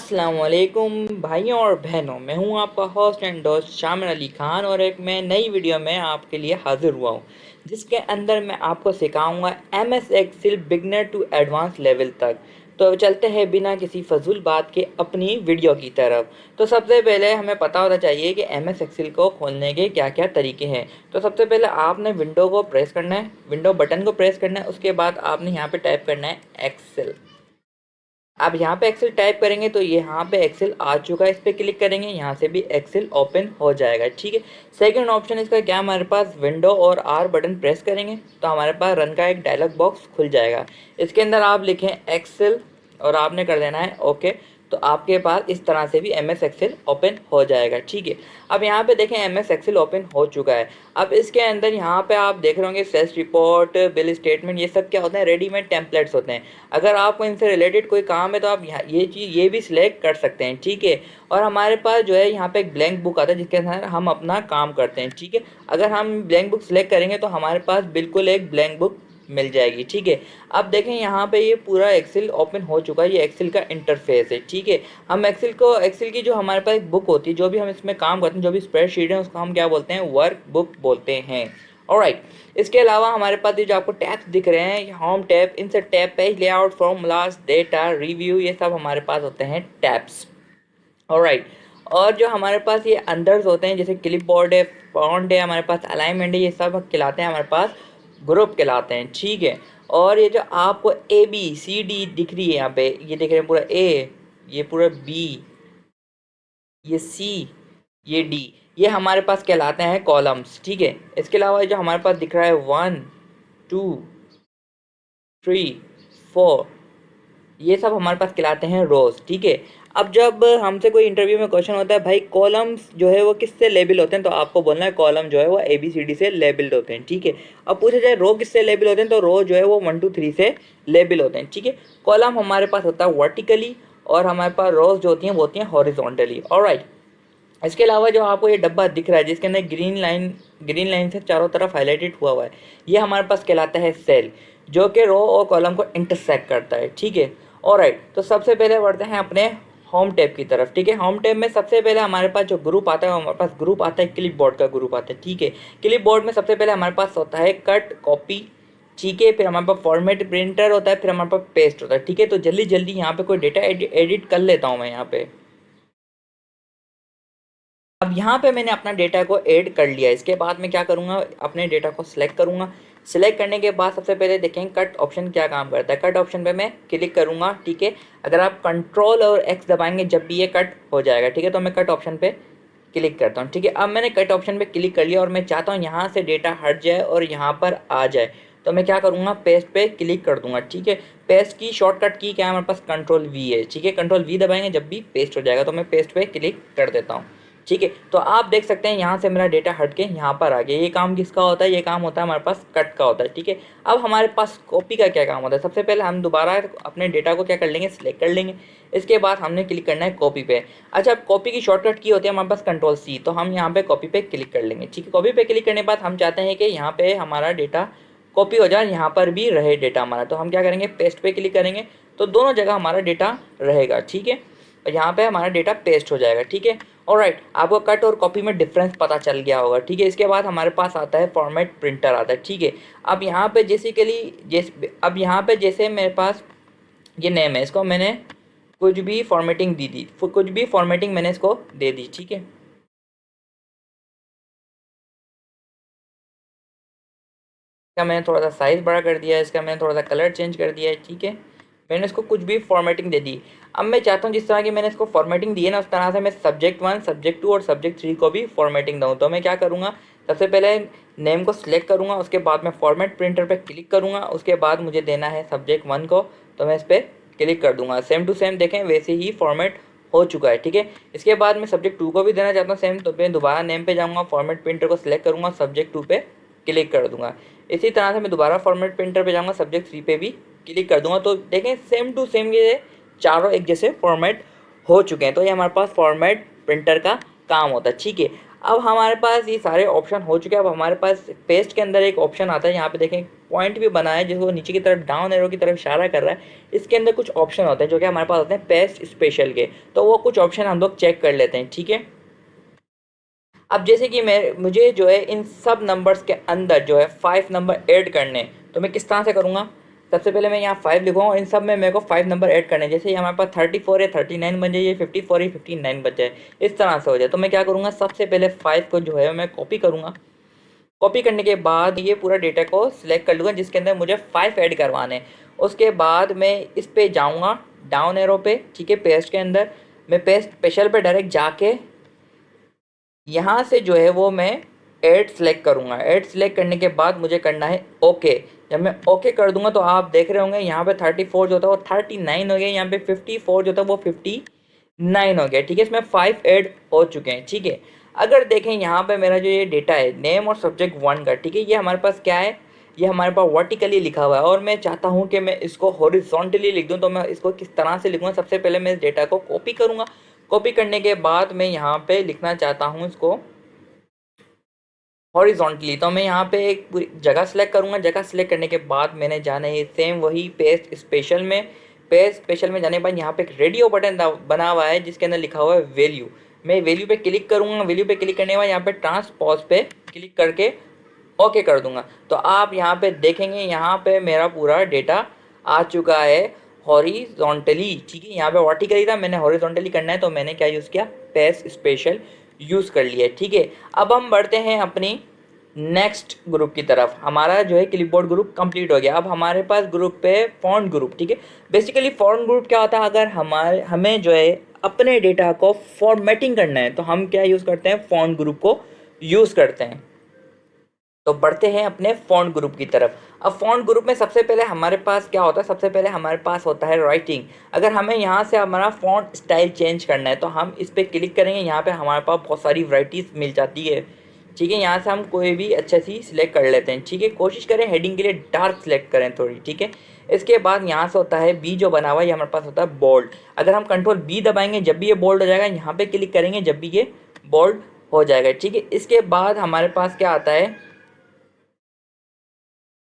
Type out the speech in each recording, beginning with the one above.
अस्सलामुअलैकुम भाइयों और बहनों, मैं हूं आपका होस्ट एंड दोस्त शामिर अली खान और एक मैं नई वीडियो में आपके लिए हाजिर हुआ हूं, जिसके अंदर मैं आपको सिखाऊंगा MS Excel beginner to advance level तक। तो चलते हैं बिना किसी फजूल बात के अपनी वीडियो की तरफ। तो सबसे पहले हमें पता होना चाहिए कि एमएस एक्सेल को खोलने के क्या क्या तरीके हैं। तो सबसे पहले आपने विंडो को प्रेस करना है, विंडो बटन को प्रेस करना है, उसके बाद आपने यहाँ पे टाइप करना है एक्सेल। आप यहाँ पे एक्सेल टाइप करेंगे तो ये यहाँ पे एक्सेल आ चुका है, इस पर क्लिक करेंगे, यहाँ से भी एक्सेल ओपन हो जाएगा। ठीक है, सेकंड ऑप्शन इसका क्या, हमारे पास विंडो और आर बटन प्रेस करेंगे तो हमारे पास रन का एक डायलॉग बॉक्स खुल जाएगा। इसके अंदर आप लिखें एक्सेल और आपने कर देना है ओके। तो आपके पास इस तरह से भी एम एस एक्सेल ओपन हो जाएगा। ठीक है, अब यहाँ पे देखें एम एस एक्सेल ओपन हो चुका है। अब इसके अंदर यहाँ पे आप देख रहे होंगे सेल्स रिपोर्ट, बिल स्टेटमेंट, ये सब क्या होते हैं, रेडीमेड टेम्पलेट्स होते हैं। अगर आपको इनसे रिलेटेड कोई काम है तो आप ये चीज़ ये भी सिलेक्ट कर सकते हैं। ठीक है, और हमारे पास जो है यहाँ पे एक ब्लैंक बुक आता है जिसके अंदर हम अपना काम करते हैं। ठीक है, अगर हम ब्लैंक बुक सिलेक्ट करेंगे तो हमारे पास बिल्कुल एक ब्लैंक बुक मिल जाएगी। ठीक है, अब देखें यहाँ पे ये पूरा एक्सेल ओपन हो चुका है, ये एक्सेल का इंटरफेस है। ठीक है, हम एक्सेल की जो हमारे पास एक बुक होती है, जो भी हम इसमें काम करते हैं, जो भी स्प्रेडशीट है, उसको हम क्या बोलते हैं, वर्क बुक बोलते हैं। ऑलराइट, इसके अलावा हमारे पास ये जो आपको टैब्स दिख रहे हैं, होम टैब, इनसे tab, page layout, formulas, data, review, ये सब हमारे पास होते हैं टैब्स। ऑलराइट, और जो हमारे पास ये अंदर्स होते हैं जैसे क्लिप बोर्ड है, फॉन्ट है, हमारे पास अलाइनमेंट है, ये सब कहलाते हैं हमारे पास ग्रुप कहलाते हैं। ठीक है, और ये जो आपको ए बी सी डी दिख रही है यहाँ पे, ये देख रहे हैं पूरा ए, ये पूरा बी, ये सी, ये डी, ये हमारे पास कहलाते हैं कॉलम्स। ठीक है, इसके अलावा जो हमारे पास दिख रहा है 1 2 3 4, ये सब हमारे पास कहलाते हैं रोज। ठीक है, अब जब हमसे कोई इंटरव्यू में क्वेश्चन होता है भाई कॉलम्स जो है वो किससे लेबल होते हैं, तो आपको बोलना है कॉलम जो है वो ए बी सी डी से लेबल्ड होते हैं। ठीक है, अब पूछा जाए रो किससे लेबल होते हैं, तो रो जो है वो 1 2 3 से लेबल होते हैं। ठीक है, कॉलम हमारे पास होता है वर्टिकली और हमारे पास रोज जो होती हैं वो होती हैं हॉरिजॉन्टली। ऑलराइट, इसके अलावा जो आपको ये डब्बा दिख रहा है जिसके अंदर ग्रीन लाइन से चारों तरफ हाईलाइटेड हुआ है, ये हमारे पास कहलाता है सेल, जो कि रो और कॉलम को इंटरसेक्ट करता है। ठीक है, ऑलराइट, तो सबसे पहले बढ़ते हैं अपने होम टैब की तरफ। ठीक है, होम टैब में सबसे पहले हमारे पास जो ग्रुप आता है, हमारे पास ग्रुप आता है क्लिप बोर्ड का ग्रुप आता है। ठीक है, क्लिप बोर्ड में सबसे पहले हमारे पास होता है कट कॉपी। ठीक है, फिर हमारे पास फॉर्मेट प्रिंटर होता है, फिर हमारे पास पेस्ट होता है। ठीक है, तो जल्दी जल्दी यहाँ पे कोई डेटा एडिट कर लेता हूँ मैं यहाँ पे। अब यहाँ पे मैंने अपना डेटा को ऐड कर लिया। इसके बाद मैं क्या करूँगा, अपने डेटा को सिलेक्ट करूँगा। सिलेक्ट करने के बाद सबसे पहले देखें कट ऑप्शन क्या काम करता है। कट ऑप्शन पे मैं क्लिक करूँगा। ठीक है, अगर आप कंट्रोल और एक्स दबाएंगे जब भी ये कट हो जाएगा। ठीक है, तो मैं कट ऑप्शन पे क्लिक करता हूँ। ठीक है, अब मैंने कट ऑप्शन पे क्लिक कर लिया और मैं चाहता हूँ यहाँ से डेटा हट जाए और यहाँ पर आ जाए, तो मैं क्या करूँगा, पेस्ट पे क्लिक कर दूंगा। ठीक है, पेस्ट की शॉर्टकट की क्या है हमारे पास, कंट्रोल वी है। ठीक है, कंट्रोल वी दबाएंगे जब भी पेस्ट हो जाएगा, तो मैं पेस्ट पे क्लिक कर देता हूँ। ठीक है, तो आप देख सकते हैं यहाँ से मेरा डेटा हट के यहाँ पर आ गया। ये काम किसका होता है, ये काम होता है हमारे पास कट का होता है। ठीक है, अब हमारे पास कॉपी का क्या काम होता है। सबसे पहले हम दोबारा अपने डेटा को क्या कर लेंगे, सिलेक्ट कर लेंगे। इसके बाद हमने क्लिक करना है कॉपी पे। अच्छा, अब कॉपी की शॉर्टकट की होती है हमारे पास कंट्रोल सी, तो हम यहाँ पे कॉपी पे क्लिक कर लेंगे। ठीक है, कॉपी पे क्लिक करने के बाद हम चाहते हैं कि यहाँ पे हमारा डेटा कॉपी हो जाए, यहाँ पर भी रहे डेटा हमारा, तो हम क्या करेंगे, पेस्ट पे क्लिक करेंगे, तो दोनों जगह हमारा डेटा रहेगा। ठीक है, और यहाँ पे हमारा डेटा पेस्ट हो जाएगा। ठीक है, ऑलराइट, आपको कट और कॉपी में डिफरेंस पता चल गया होगा। ठीक है, इसके बाद हमारे पास आता है फॉर्मेट प्रिंटर आता है। ठीक है, अब यहाँ पे अब यहाँ पे जैसे मेरे पास ये नेम है, इसको मैंने कुछ भी फॉर्मेटिंग कुछ भी फॉर्मेटिंग मैंने इसको दे दी। ठीक है, इसका मैंने थोड़ा सा साइज़ बड़ा कर दिया है, इसका मैंने थोड़ा सा कलर चेंज कर दिया है। ठीक है, मैंने इसको कुछ भी फॉर्मेटिंग दे दी। अब मैं चाहता हूँ जिस तरह की मैंने इसको फॉर्मेटिंग दी है ना, उस तरह से मैं सब्जेक्ट 1, सब्जेक्ट 2 और सब्जेक्ट 3 को भी फॉर्मेटिंग दूँ। तो मैं क्या करूँगा, सबसे पहले नेम को सिलेक्ट करूँगा, उसके बाद मैं फॉर्मेट प्रिंटर पर क्लिक करूँगा, उसके बाद मुझे देना है सब्जेक्ट 1 को, तो मैं इस पर क्लिक कर दूँगा। सेम टू सेम देखें वैसे ही फॉर्मेट हो चुका है। ठीक है, इसके बाद मैं सब्जेक्ट 2 को भी देना चाहता हूँ सेम, तो मैं दोबारा नेम पे जाऊँगा, फॉर्मेट प्रिंटर को सिलेक्ट करूँगा, सब्जेक्ट 2 पे क्लिक कर दूँगा। इसी तरह से मैं दोबारा फॉर्मेट प्रिंटर पे जाऊँगा, सब्जेक्ट 3 पे भी क्लिक कर दूँगा। तो देखें सेम टू सेम ये चारों एक जैसे फॉर्मेट हो चुके हैं। तो ये हमारे पास फॉर्मेट प्रिंटर का काम होता है। ठीक है, अब हमारे पास ये सारे ऑप्शन हो चुके हैं। अब हमारे पास पेस्ट के अंदर एक ऑप्शन आता है, यहाँ पे देखें पॉइंट भी बना है जिसको नीचे की तरफ डाउन एरो की तरफ इशारा कर रहा है। इसके अंदर कुछ ऑप्शन होते हैं जो कि हमारे पास होते हैं पेस्ट स्पेशल के, तो वो कुछ ऑप्शन हम लोग चेक कर लेते हैं, ठीक है। अब जैसे कि मुझे जो है इन सब नंबर्स के अंदर जो है 5 नंबर ऐड करने, तो मैं किस तरह से करूँगा। सबसे पहले मैं यहाँ 5 लिखूँगा और इन सब में मेरे को 5 नंबर ऐड करने हैं। जैसे हमारे पास 34 है, 39 बन जाए, ये 54 है, 59 बन जाए, इस तरह से हो जाए। तो मैं क्या करूँगा, सबसे पहले 5 को जो है मैं कॉपी करूँगा। कॉपी करने के बाद ये पूरा डेटा को सिलेक्ट कर लूँगा जिसके अंदर मुझे 5 ऐड करवाने। उसके बाद मैं इस पे जाऊँगा डाउन एरो पे, ठीक है, पेस्ट के अंदर मैं पेस्ट स्पेशल पे डायरेक्ट जाके यहाँ से जो है वो मैं ऐड सेलेक्ट करूँगा। ऐड सेलेक्ट करने के बाद मुझे करना है ओके। जब मैं ओके कर दूंगा तो आप देख रहे होंगे यहाँ पे 34 जो था वो 39 हो गया, यहाँ पे 54 जो था वो 59 हो गया, ठीक है। इसमें 5 ऐड हो चुके हैं, ठीक है। अगर देखें यहाँ पे मेरा जो ये डेटा है नेम और सब्जेक्ट 1 का, ठीक है, ये हमारे पास क्या है, ये हमारे पास वर्टिकली लिखा हुआ है और मैं चाहता हूँ कि मैं इसको हॉरिजॉन्टली लिख दूँ। तो मैं इसको किस तरह से लिखूँगा, सबसे पहले मैं इस डेटा को कॉपी करूँगा। कॉपी करने के बाद मैं यहाँ पे लिखना चाहता हूँ इसको हॉरिजॉन्टली, तो मैं यहाँ पे एक पूरी जगह सेलेक्ट करूँगा। जगह सेलेक्ट करने के बाद मैंने जाना है सेम वही पेस्ट स्पेशल में। पेस्ट स्पेशल में जाने के बाद यहाँ पे एक रेडियो बटन बना हुआ है जिसके अंदर लिखा हुआ है वैल्यू। मैं वैल्यू पे क्लिक करूँगा। वैल्यू पे क्लिक करने के बाद यहाँ पे ट्रांसपोज पे क्लिक करके ओके कर दूंगा। तो आप यहाँ पे देखेंगे यहाँ पे मेरा पूरा डेटा आ चुका है हॉरिजॉन्टली, ठीक है। यहाँ पे वर्टिकली था, मैंने हॉरिजॉन्टली करना है तो मैंने क्या यूज़ किया, पेस्ट स्पेशल यूज़ कर लिया, ठीक है। अब हम बढ़ते हैं अपनी नेक्स्ट ग्रुप की तरफ। हमारा जो है क्लिपबोर्ड ग्रुप कंप्लीट हो गया। अब हमारे पास ग्रुप पे फॉन्ट ग्रुप, ठीक है। बेसिकली फॉन्ट ग्रुप क्या होता है, अगर हमें जो है अपने डेटा को फॉर्मेटिंग करना है तो हम क्या यूज़ करते हैं, फॉन्ट ग्रुप को यूज़ करते हैं। तो बढ़ते हैं अपने फॉन्ट ग्रुप की तरफ। अब फॉन्ट ग्रुप में सबसे पहले हमारे पास क्या होता है, सबसे पहले हमारे पास होता है राइटिंग। अगर हमें यहाँ से हमारा फॉन्ट स्टाइल चेंज करना है तो हम इस पर क्लिक करेंगे। यहाँ पे हमारे पास बहुत सारी वैराइटीज़ मिल जाती है, ठीक है। यहाँ से हम कोई भी अच्छे सी सिलेक्ट कर लेते हैं, ठीक है। कोशिश करें हेडिंग के लिए डार्क सिलेक्ट करें थोड़ी, ठीक है। इसके बाद यहाँ से होता है बी जो बना हुआ है, ये हमारे पास होता है बोल्ड। अगर हम कंट्रोल बी दबाएंगे जब भी ये बोल्ड हो जाएगा, यहाँ पे क्लिक करेंगे जब भी ये बोल्ड हो जाएगा, ठीक है। इसके बाद हमारे पास क्या आता है,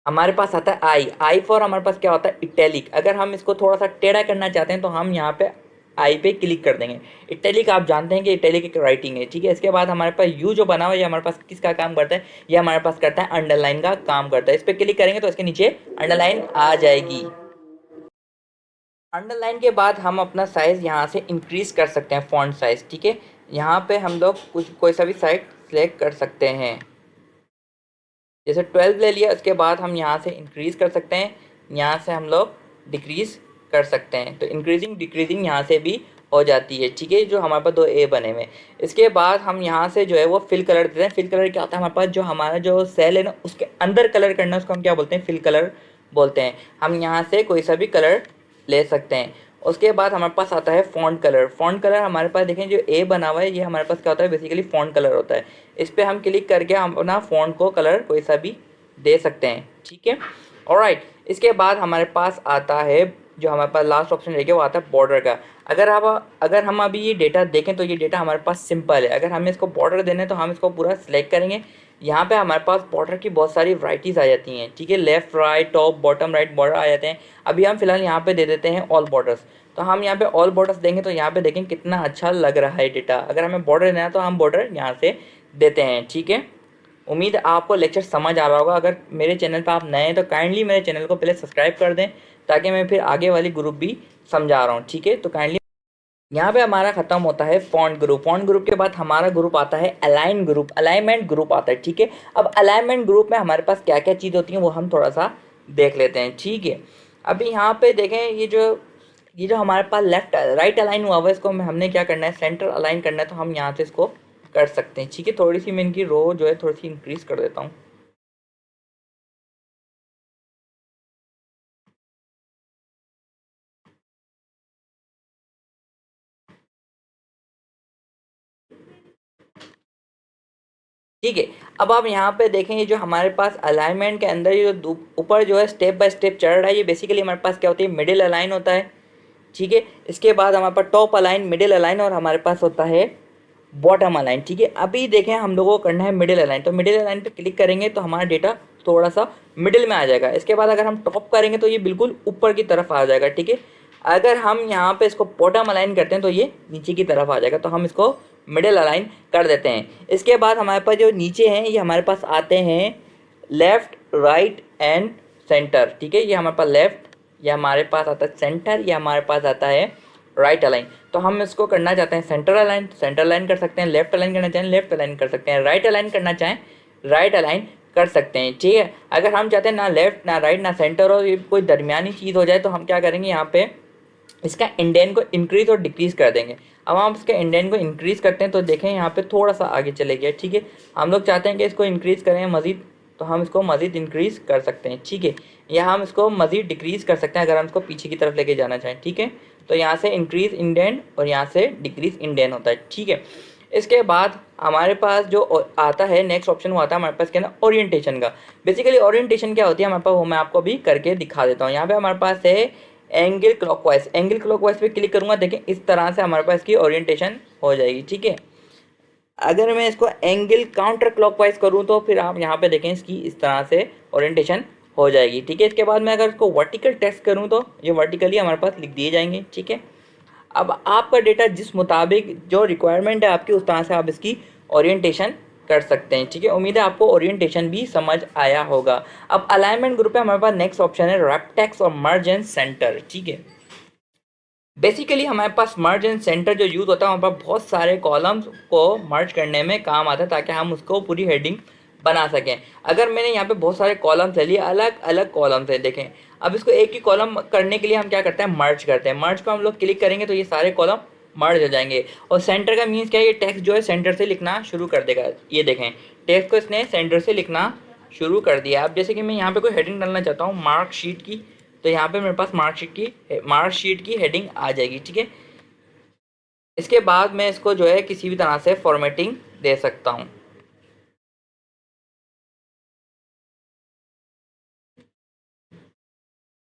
हमारे पास आता है आई फॉर हमारे पास क्या होता है, इटैलिक। अगर हम इसको थोड़ा सा टेढ़ा करना चाहते हैं तो हम यहाँ पे आई पे क्लिक कर देंगे। इटैलिक आप जानते हैं कि इटैलिक एक राइटिंग है, ठीक है। इसके बाद हमारे पास यू जो बना हुआ है ये हमारे पास किसका काम करता है, ये हमारे पास करता है अंडरलाइन का काम करता है। इस पर क्लिक करेंगे तो इसके नीचे अंडरलाइन आ जाएगी। अंडरलाइन के बाद हम अपना साइज़ यहाँ से इंक्रीज कर सकते हैं, फॉन्ट साइज़, ठीक है। यहाँ पे हम लोग कोई सा भी साइज सेलेक्ट कर सकते हैं। जैसे 12 ले लिया, उसके बाद हम यहाँ से इंक्रीज़ कर सकते हैं, यहाँ से हम लोग डिक्रीज़ कर सकते हैं। तो इंक्रीजिंग डिक्रीजिंग यहाँ से भी हो जाती है, ठीक है। जो हमारे पास 2 ए बने हुए, इसके बाद हम यहाँ से जो है वो फिल कलर देते हैं। फिल कलर क्या होता है, हमारे पास जो हमारा जो सेल है ना उसके अंदर कलर करना है, उसको हम क्या बोलते हैं, फिल कलर बोलते हैं। हम यहाँ से कोई सा भी कलर ले सकते हैं। उसके बाद हमारे पास आता है फ़ॉन्ट कलर। फ़ॉन्ट कलर हमारे पास देखें जो ए बना हुआ है ये हमारे पास क्या होता है, बेसिकली फ़ॉन्ट कलर होता है। इस पर हम क्लिक करके हम अपना फ़ॉन्ट को कलर कोई सा भी दे सकते हैं, ठीक है। ऑलराइट, इसके बाद हमारे पास आता है जो हमारे पास लास्ट ऑप्शन रहेगा वो आता है बॉर्डर का। अगर हम अभी ये डेटा देखें तो ये डेटा हमारे पास सिंपल है। अगर हमें इसको बॉर्डर देना है तो हम इसको पूरा सिलेक्ट करेंगे। यहाँ पे हमारे पास बॉर्डर की बहुत सारी वैराइटीज़ आ जाती हैं, ठीक है। Left right top bottom right border आ जाते हैं। अभी हम फिलहाल यहाँ पे दे देते हैं ऑल बॉर्डर्स। तो हम यहाँ पे ऑल बॉर्डर्स देंगे तो यहाँ पे देखें कितना अच्छा लग रहा है डेटा। अगर हमें बॉर्डर देना है तो हम बॉर्डर यहाँ से देते हैं, ठीक है। उम्मीद आपको लेक्चर समझ आ रहा होगा। अगर मेरे चैनल पर आप नए हैं तो काइंडली मेरे चैनल को पहले सब्सक्राइब कर दें ताकि मैं फिर आगे वाली ग्रुप भी समझा रहा हूँ, ठीक है। तो काइंडली यहाँ पे हमारा खत्म होता है फॉन्ट ग्रुप। फॉन्ट ग्रुप के बाद हमारा ग्रुप आता है अलाइन ग्रुप, अलाइनमेंट ग्रुप आता है, ठीक है। अब अलाइनमेंट ग्रुप में हमारे पास क्या क्या चीज़ होती हैं वो हम थोड़ा सा देख लेते हैं, ठीक है। अभी यहाँ पे देखें ये जो हमारे पास लेफ्ट राइट अलाइन हुआ हुआ है इसको हमने क्या करना है, सेंटर अलाइन करना है। तो हम यहाँ से इसको कर सकते हैं, ठीक है। थोड़ी सी मैं इनकी रो जो है थोड़ी सी इंक्रीज़ कर देता हूँ। ठीक है। अब आप यहाँ पे देखें ये जो हमारे पास अलाइनमेंट के अंदर ये जो ऊपर जो है स्टेप बाय स्टेप चढ़ रहा है ये बेसिकली हमारे पास क्या होती है, मिडिल अलाइन होता है, ठीक है। इसके बाद हमारे पास टॉप अलाइन, मिडिल अलाइन और हमारे पास होता है बॉटम अलाइन। ठीक है, अभी देखें हम लोगों को करना है मिडिल अलाइन, तो मिडिल अलाइन पे क्लिक करेंगे तो हमारा डेटा थोड़ा सा मिडिल में आ जाएगा। इसके बाद अगर हम टॉप करेंगे तो ये बिल्कुल ऊपर की तरफ आ जाएगा। ठीक है, अगर हम यहाँ पे इसको बॉटम अलाइन करते हैं तो ये नीचे की तरफ आ जाएगा, तो हम इसको मिडिल अलाइन कर देते हैं। इसके बाद हमारे पास जो नीचे हैं ये हमारे पास आते हैं लेफ्ट, राइट एंड सेंटर। ठीक है, ये हमारे पास लेफ्ट, ये हमारे पास आता है सेंटर, ये हमारे पास आता है राइट अलाइन। तो हम इसको करना चाहते हैं सेंटर अलाइन, सेंटर अलाइन कर सकते हैं। लेफ्ट अलाइन करना चाहें लेफ्ट अलाइन कर सकते हैं। राइट अलाइन करना चाहें राइट अलाइन कर सकते हैं। ठीक है, अगर हम चाहते हैं ना लेफ्ट ना राइट ना सेंटर और ये कोई दरमियानी चीज़ हो जाए तो हम क्या करेंगे, यहाँ पे इसका इंडेन को इंक्रीज और डिक्रीज कर देंगे। अब हम इसके इंडेन को इंक्रीज करते हैं तो देखें यहाँ पे थोड़ा सा आगे चले गया। ठीक है, हम लोग चाहते हैं कि इसको इंक्रीज करें मज़ीद, तो हम इसको मज़ीद इंक्रीज कर सकते हैं। ठीक है, या हम इसको मज़ीद डिक्रीज कर सकते हैं अगर हम इसको पीछे की तरफ लेके जाना चाहें। ठीक है, तो यहाँ से इंक्रीज इंडेन और यहाँ से डिक्रीज इंडेन होता है। ठीक है, इसके बाद हमारे पास जो आता है नेक्स्ट ऑप्शन वो आता है हमारे पास क्या ना ओरिएंटेशन का। बेसिकली ओरिएंटेशन क्या होती है हमारे पास, वो मैं आपको अभी करके दिखा देता हूँ। यहाँ पे हमारे पास है एंगल क्लॉकवाइज। एंगल क्लॉकवाइज पे क्लिक करूँगा, देखें इस तरह से हमारे पास की ओरिएंटेशन हो जाएगी। ठीक है, अगर मैं इसको एंगल काउंटर क्लॉकवाइज करूँ तो फिर आप यहाँ पे देखें इसकी इस तरह से ओरिएंटेशन हो जाएगी। ठीक है, इसके बाद मैं अगर इसको वर्टिकल टेस्ट करूँ तो ये वर्टिकली हमारे पास लिख दिए जाएंगे। ठीक है, अब आपका डेटा जिस मुताबिक जो रिक्वायरमेंट है आपकी उस तरह से आप इसकी ओरिएंटेशन कर सकते हैं। ठीक है, उम्मीद है आपको ओरिएंटेशन भी समझ आया होगा। अब अलाइनमेंट ग्रुप पे हमारे पास नेक्स्ट ऑप्शन है रेप्टेक्स और मर्ज एंड सेंटर। ठीक है, बेसिकली हमारे पास मर्ज एंड सेंटर जो यूज़ होता है हमारे पास बहुत सारे कॉलम्स को मर्ज करने में काम आता है ताकि हम उसको पूरी हेडिंग बना सकें। अगर मैंने यहाँ पे बहुत सारे कॉलम्स ले लिए, अलग अलग कॉलम्स है, देखें अब इसको एक ही कॉलम करने के लिए हम क्या करते हैं, मर्ज करते हैं। मर्ज को हम लोग क्लिक करेंगे तो ये सारे कॉलम मर्ज हो जाएंगे। और सेंटर का मीन्स क्या है, ये टेक्स्ट जो है सेंटर से लिखना शुरू कर देगा। ये देखें टेक्स्ट को इसने सेंटर से लिखना शुरू कर दिया। अब जैसे कि मैं यहाँ पे कोई हेडिंग डालना चाहता हूँ मार्कशीट की, तो यहाँ पे मेरे पास मार्कशीट की हेडिंग आ जाएगी। ठीक है, इसके बाद मैं इसको जो है किसी भी तरह से फॉर्मेटिंग दे सकता हूँ।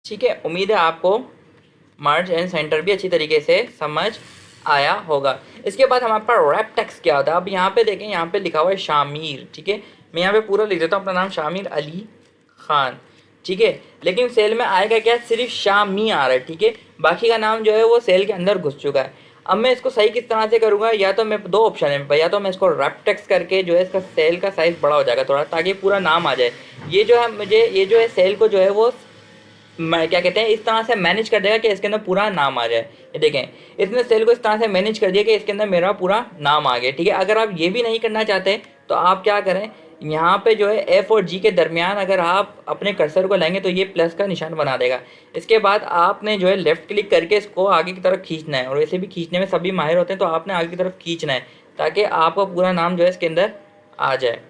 ठीक है, उम्मीद है आपको मर्ज एंड सेंटर भी अच्छी तरीके से समझ आया होगा। इसके बाद हमारे पास रैप टेक्स्ट क्या होता है। अब यहाँ पे देखें, यहाँ पे लिखा हुआ है शामिर। ठीक है, मैं यहाँ पे पूरा लिख देता हूँ अपना नाम शामिर अली खान। ठीक है, लेकिन सेल में आएगा क्या, सिर्फ शामी आ रहा है। ठीक है, बाकी का नाम जो है वो सेल के अंदर घुस चुका है। अब मैं इसको सही किस तरह से करूँगा, या तो मैं दो ऑप्शन है, या तो मैं इसको रैप टेक्स्ट करके जो है इसका सेल का साइज़ बड़ा हो जाएगा थोड़ा, ताकि पूरा नाम आ जाए। ये जो है मुझे ये जो है सेल को जो है वो क्या कहते हैं इस तरह से मैनेज कर देगा कि इसके अंदर पूरा नाम आ जाए। ये देखें इसने सेल को इस तरह से मैनेज कर दिया कि इसके अंदर मेरा पूरा नाम आ गया। ठीक है, अगर आप ये भी नहीं करना चाहते तो आप क्या करें, यहाँ पे जो है एफ और जी के दरमियान अगर आप अपने कर्सर को लाएंगे तो ये प्लस का निशान बना देगा। इसके बाद आपने जो है लेफ्ट क्लिक करके इसको आगे की तरफ खींचना है, और वैसे भी खींचने में सभी माहिर होते हैं, तो आपने आगे की तरफ खींचना है ताकि आपका पूरा नाम जो है इसके अंदर आ जाए।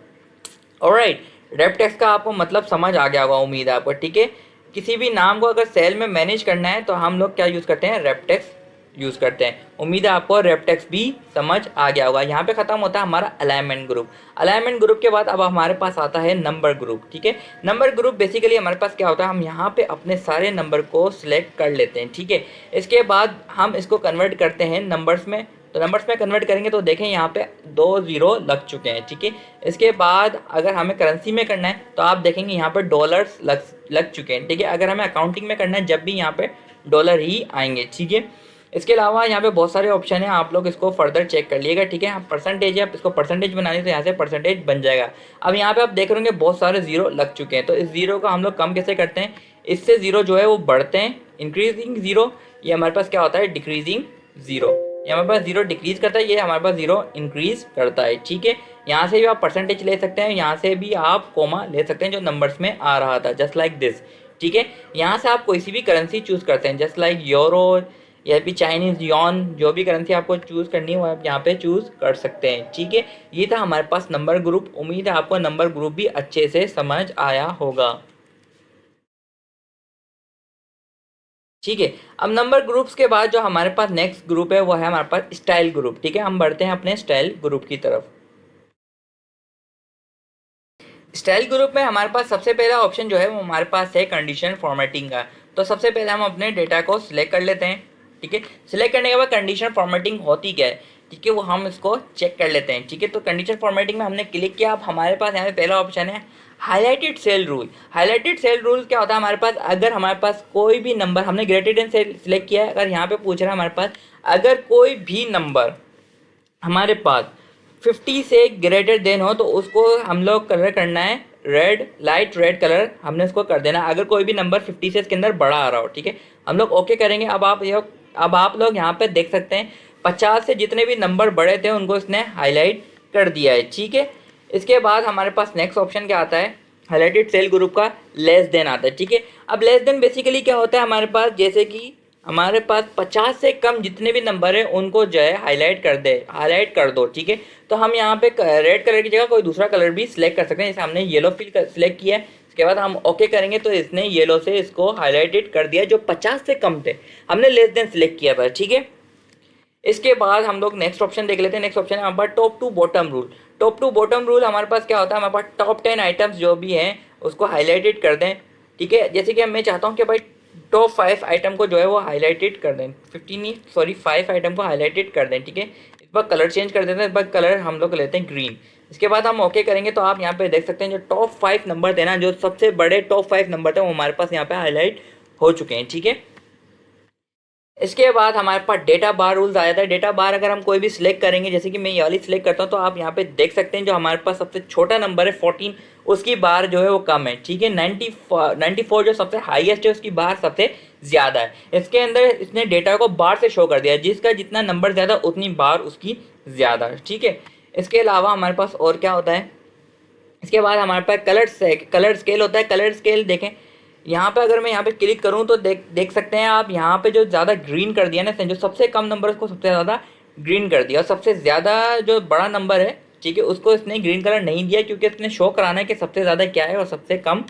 ऑलराइट, रेप टेक्स्ट का आपको मतलब समझ आ गया होगा उम्मीद है आपको। ठीक है, किसी भी नाम को अगर सेल में मैनेज करना है तो हम लोग क्या यूज़ करते हैं, रेप टेक्स्ट यूज़ करते हैं। उम्मीद है आपको रेप टेक्स्ट भी समझ आ गया होगा। यहाँ पे ख़त्म होता है हमारा अलाइनमेंट ग्रुप। अलाइनमेंट ग्रुप के बाद अब हमारे पास आता है नंबर ग्रुप। ठीक है, नंबर ग्रुप बेसिकली हमारे पास क्या होता है, हम यहाँ पे अपने सारे नंबर को सिलेक्ट कर लेते हैं। ठीक है, इसके बाद हम इसको कन्वर्ट करते हैं नंबर्स में। तो नंबर्स में कन्वर्ट करेंगे तो देखें यहाँ पे 2 0 लग चुके हैं। ठीक है, इसके बाद अगर हमें करेंसी में करना है तो आप देखेंगे यहाँ पे डॉलर्स लग चुके हैं। ठीक है, अगर हमें अकाउंटिंग में करना है जब भी यहाँ पे डॉलर ही आएंगे। ठीक है, इसके अलावा यहाँ पे बहुत सारे ऑप्शन हैं, आप लोग इसको फर्दर चेक कर लिएगा। ठीक है, परसेंटेज है, आप इसको परसेंटेज बनाने तो यहाँ से परसेंटेज बन जाएगा। अब यहाँ पे आप देख रहे होंगे बहुत सारे जीरो लग चुके हैं, तो इस जीरो को हम लोग कम कैसे करते हैं, इससे जीरो जो है वो बढ़ते हैं, इंक्रीजिंग जीरो। ये हमारे पास क्या होता है, डिक्रीजिंग जीरो। ये हमारे पास जीरो डिक्रीज करता है, ये हमारे पास जीरो इंक्रीज करता है। ठीक है, यहाँ से भी आप परसेंटेज ले सकते हैं, यहाँ से भी आप कोमा ले सकते हैं जो नंबर्स में आ रहा था, जस्ट लाइक दिस। ठीक है, यहाँ से आप कोई सी भी करेंसी चूज़ करते हैं, जस्ट लाइक यूरो या भी चाइनीज़ यॉन, जो भी करेंसी आपको चूज़ करनी है वो आप यहाँ पे चूज़ कर सकते हैं। ठीक है, ये था हमारे पास नंबर ग्रुप। उम्मीद है आपको नंबर ग्रुप भी अच्छे से समझ आया होगा। ठीक है, अब नंबर ग्रुप्स के बाद जो हमारे पास नेक्स्ट ग्रुप है वो है हमारे पास स्टाइल ग्रुप। ठीक है, हम बढ़ते हैं अपने स्टाइल ग्रुप की तरफ। स्टाइल ग्रुप में हमारे पास सबसे पहला ऑप्शन जो है वो हमारे पास है कंडीशन फॉर्मेटिंग का। तो सबसे पहले हम अपने डेटा को सिलेक्ट कर लेते हैं। ठीक है, सिलेक्ट करने के बाद कंडीशन फॉर्मेटिंग होती क्या है। ठीक है, वो हम इसको चेक कर लेते हैं। ठीक है, तो कंडीशन फॉर्मेटिंग में हमने क्लिक किया। अब हमारे पास यहाँ पे पहला ऑप्शन है highlighted cell rule. Highlighted cell rule क्या होता है हमारे पास, अगर हमारे पास कोई भी नंबर, हमने ग्रेटर देन सेल सिलेक्ट किया है, अगर यहाँ पे पूछ रहा है हमारे पास अगर कोई भी नंबर हमारे पास 50 से ग्रेटर देन हो तो उसको हम लोग कलर करना है रेड, लाइट रेड कलर हमने उसको कर देना, अगर कोई भी नंबर 50 से इसके अंदर बड़ा आ रहा हो। ठीक है, हम लोग ओके करेंगे। अब आप लोग यहाँ पे देख सकते हैं 50 से जितने भी नंबर बड़े थे उनको इसने हाईलाइट कर दिया है। ठीक है, इसके बाद हमारे पास नेक्स्ट ऑप्शन क्या आता है, हाईलाइटेड सेल ग्रुप का लेस देन आता है। ठीक है, अब लेस देन बेसिकली क्या होता है हमारे पास, जैसे कि हमारे पास 50 से कम जितने भी नंबर है उनको जो है हाईलाइट कर दो। ठीक है, तो हम यहाँ पे रेड कलर की जगह कोई दूसरा कलर भी सिलेक्ट कर सकते हैं, जैसे हमने येलो फिल सिलेक्ट किया है। इसके बाद हम ओके करेंगे तो इसने येलो से इसको हाईलाइटेड कर दिया, जो 50 से कम थे, हमने लेस देन सिलेक्ट किया था। ठीक है, इसके बाद हम लोग नेक्स्ट ऑप्शन देख लेते हैं। नेक्स्ट ऑप्शन है हमारे पास top to bottom rule. Top to bottom rule हमारे पास क्या होता है, हमारे पास टॉप 10 आइटम्स जो भी हैं उसको हाईलाइटेड कर दें। ठीक है, जैसे कि मैं चाहता हूँ कि भाई टॉप 5 आइटम को जो है वो हाईलाइटेड कर दें, 5 आइटम को हाईलाइटेड कर दें। ठीक है, इस बार कलर चेंज कर देते हैं, इस बार कलर हम लोग लेते हैं ग्रीन। इसके बाद हम ओके करेंगे तो आप यहाँ पे देख सकते हैं जो टॉप 5 नंबर थे ना, जो सबसे बड़े टॉप 5 नंबर थे वो हमारे पास यहाँ पे हाईलाइट हो चुके हैं। ठीक है, इसके बाद हमारे पास डेटा बार रूल्स आ जाता है। डेटा बार अगर हम कोई भी सिलेक्ट करेंगे, जैसे कि मैं ये वाली सिलेक्ट करता हूँ, तो आप यहाँ पे देख सकते हैं जो हमारे पास सबसे छोटा नंबर है 14, उसकी बार जो है वो कम है। ठीक है, 94 जो सबसे हाईएस्ट है उसकी बार सबसे ज़्यादा है। इसके अंदर इसने डेटा को बार से शो कर दिया है, जिसका जितना नंबर ज़्यादा उतनी बार उसकी ज़्यादा है। ठीक है, इसके अलावा हमारे पास और क्या होता है, इसके बाद हमारे पास कलर स्केल होता है। कलर स्केल देखें, यहाँ पे अगर मैं यहाँ पे क्लिक करूँ तो देख सकते हैं आप, यहाँ पे जो ज़्यादा ग्रीन कर दिया ना इसने, जो सबसे कम नंबर उसको सबसे ज़्यादा ग्रीन कर दिया, और सबसे ज़्यादा जो बड़ा नंबर है, ठीक है, उसको इसने ग्रीन कलर नहीं दिया, क्योंकि इसने शो कराना है कि सबसे ज़्यादा क्या है और सबसे कम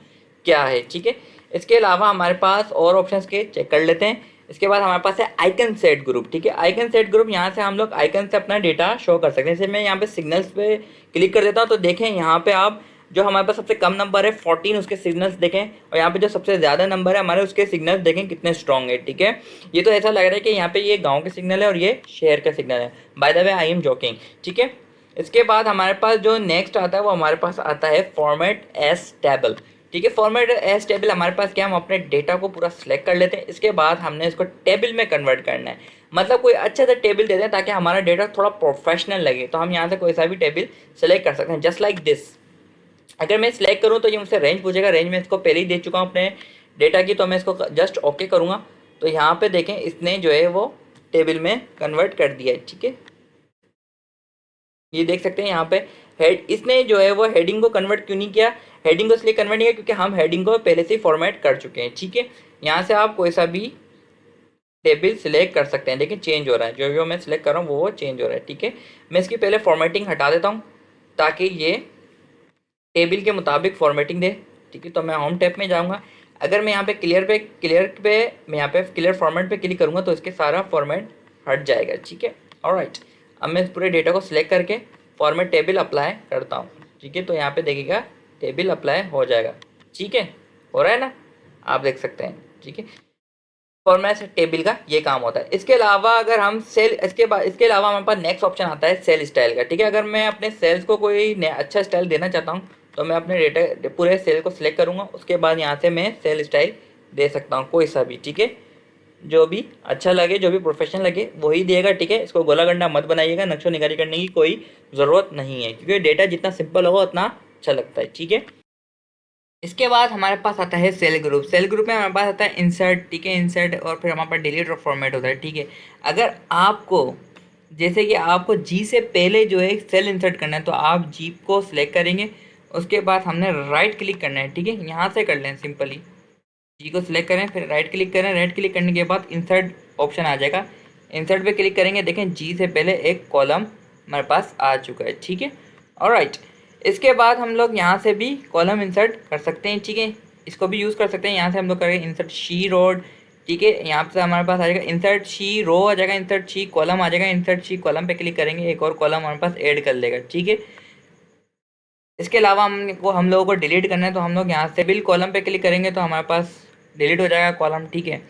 क्या है। ठीक है, इसके अलावा हमारे पास और ऑप्शन के चेक कर लेते हैं। इसके बाद हमारे पास है आइकन सेट ग्रुप। ठीक है, आइकन सेट ग्रुप, यहाँ से हम लोग आइकन से अपना डेटा शो कर सकते हैं। जैसे मैं यहाँ पे सिग्नल्स पे क्लिक कर देता हूँ तो देखें यहाँ पे आप, जो हमारे पास सबसे कम नंबर है 14, उसके सिग्नल्स देखें, और यहाँ पे जो सबसे ज़्यादा नंबर है हमारे, उसके सिग्नल्स देखें कितने स्ट्रॉन्ग है। ठीक है, ये तो ऐसा लग रहा है कि यहाँ पे ये गांव के सिग्नल है और ये शहर का सिग्नल है। By the way I am joking. ठीक है, इसके बाद हमारे पास जो नेक्स्ट आता है वो हमारे पास आता है फॉर्मेट एज टेबल। ठीक है, फॉर्मेट एज टेबल हमारे पास क्या, हम अपने डेटा को पूरा सिलेक्ट कर लेते हैं। इसके बाद हमने इसको टेबल में कन्वर्ट करना है, मतलब कोई अच्छा सा टेबल दे दें ताकि हमारा डेटा थोड़ा प्रोफेशनल लगे। तो हम यहाँ से कोई सा भी टेबल सेलेक्ट कर सकते हैं, जस्ट लाइक दिस। अगर मैं सिलेक्ट करूँ तो ये मुझसे रेंज पूछेगा, रेंज में इसको पहले ही दे चुका हूँ अपने डेटा की, तो मैं इसको जस्ट ओके करूँगा। तो यहाँ पे देखें इसने जो है वो टेबल में कन्वर्ट कर दिया है। ठीक है, ये देख सकते हैं यहाँ पे हेड, इसने जो है वो हेडिंग को कन्वर्ट क्यों नहीं किया, हेडिंग को इसलिए कन्वर्ट नहीं किया क्योंकि हम हेडिंग को पहले से ही फॉर्मेट कर चुके हैं। ठीक है, यहाँ से आप कोई सा भी टेबल सिलेक्ट कर सकते हैं। देखिए चेंज हो रहा है, जो मैं सिलेक्ट कर रहा हूँ वो चेंज हो रहा है। ठीक है, मैं इसकी पहले फॉर्मेटिंग हटा देता हूँ ताकि ये टेबल के मुताबिक फॉर्मेटिंग दे। ठीक है, तो मैं होम टैब में जाऊँगा। अगर मैं यहाँ पे मैं यहाँ पे क्लियर फॉर्मेट पे क्लिक करूँगा तो इसके सारा फॉर्मेट हट जाएगा। ठीक है, ऑलराइट। अब मैं इस पूरे डेटा को सिलेक्ट करके फॉर्मेट टेबल अप्लाई करता हूँ। ठीक है, तो यहाँ पे देखिएगा टेबल अप्लाई हो जाएगा। ठीक है, हो रहा है ना, आप देख सकते हैं। ठीक है, फॉर्मेट टेबल का ये काम होता है। इसके अलावा अगर हम इसके अलावा हमारे पास नेक्स्ट ऑप्शन आता है सेल स्टाइल का। ठीक है, अगर मैं अपने सेल्स को कोई अच्छा स्टाइल देना चाहता हूँ तो मैं अपने डेटा पूरे सेल को सिलेक्ट करूँगा, उसके बाद यहाँ से मैं सेल स्टाइल दे सकता हूँ कोई सा भी। ठीक है, जो भी अच्छा लगे, जो भी प्रोफेशनल लगे वही देगा। ठीक है, इसको गोला गंडा मत बनाइएगा, नक्शो निगारी करने की कोई ज़रूरत नहीं है, क्योंकि डेटा जितना सिंपल होगा उतना अच्छा लगता है। ठीक है, इसके बाद हमारे पास आता है सेल ग्रुप। सेल ग्रुप में हमारे पास आता है इंसर्ट। ठीक है, इंसर्ट, और फिर हमारे पास डिलीट और फॉर्मेट होता है। ठीक है, अगर आपको जैसे कि आपको जी से पहले जो है सेल इंसर्ट करना है तो आप जी को सिलेक्ट करेंगे, उसके बाद हमने राइट क्लिक करना है। ठीक है, यहाँ से कर लें सिंपली, जी को सिलेक्ट करें, फिर राइट क्लिक करें। राइट क्लिक करने के बाद इंसर्ट ऑप्शन आ जाएगा, इंसर्ट पे क्लिक करेंगे। देखें जी से पहले एक कॉलम हमारे पास आ चुका है। ठीक है, ऑलराइट। इसके बाद हम लोग यहाँ से भी कॉलम इंसर्ट कर सकते हैं। ठीक है, इसको भी यूज़ कर सकते हैं। यहाँ से हम लोग करेंगे इंसर्ट शी रोड। ठीक है, यहाँ से हमारे पास आ जाएगा इंसर्ट शी रो आ जाएगा, इंसर्ट शी कॉलम आ जाएगा। इंसर्ट शी कॉलम पे क्लिक करेंगे, एक और कॉलम हमारे पास ऐड कर लेगा। ठीक है, इसके अलावा हम लोगों को डिलीट करना है तो हम लोग यहाँ से बिल कॉलम पे क्लिक करेंगे तो हमारे पास डिलीट हो जाएगा कॉलम। ठीक है,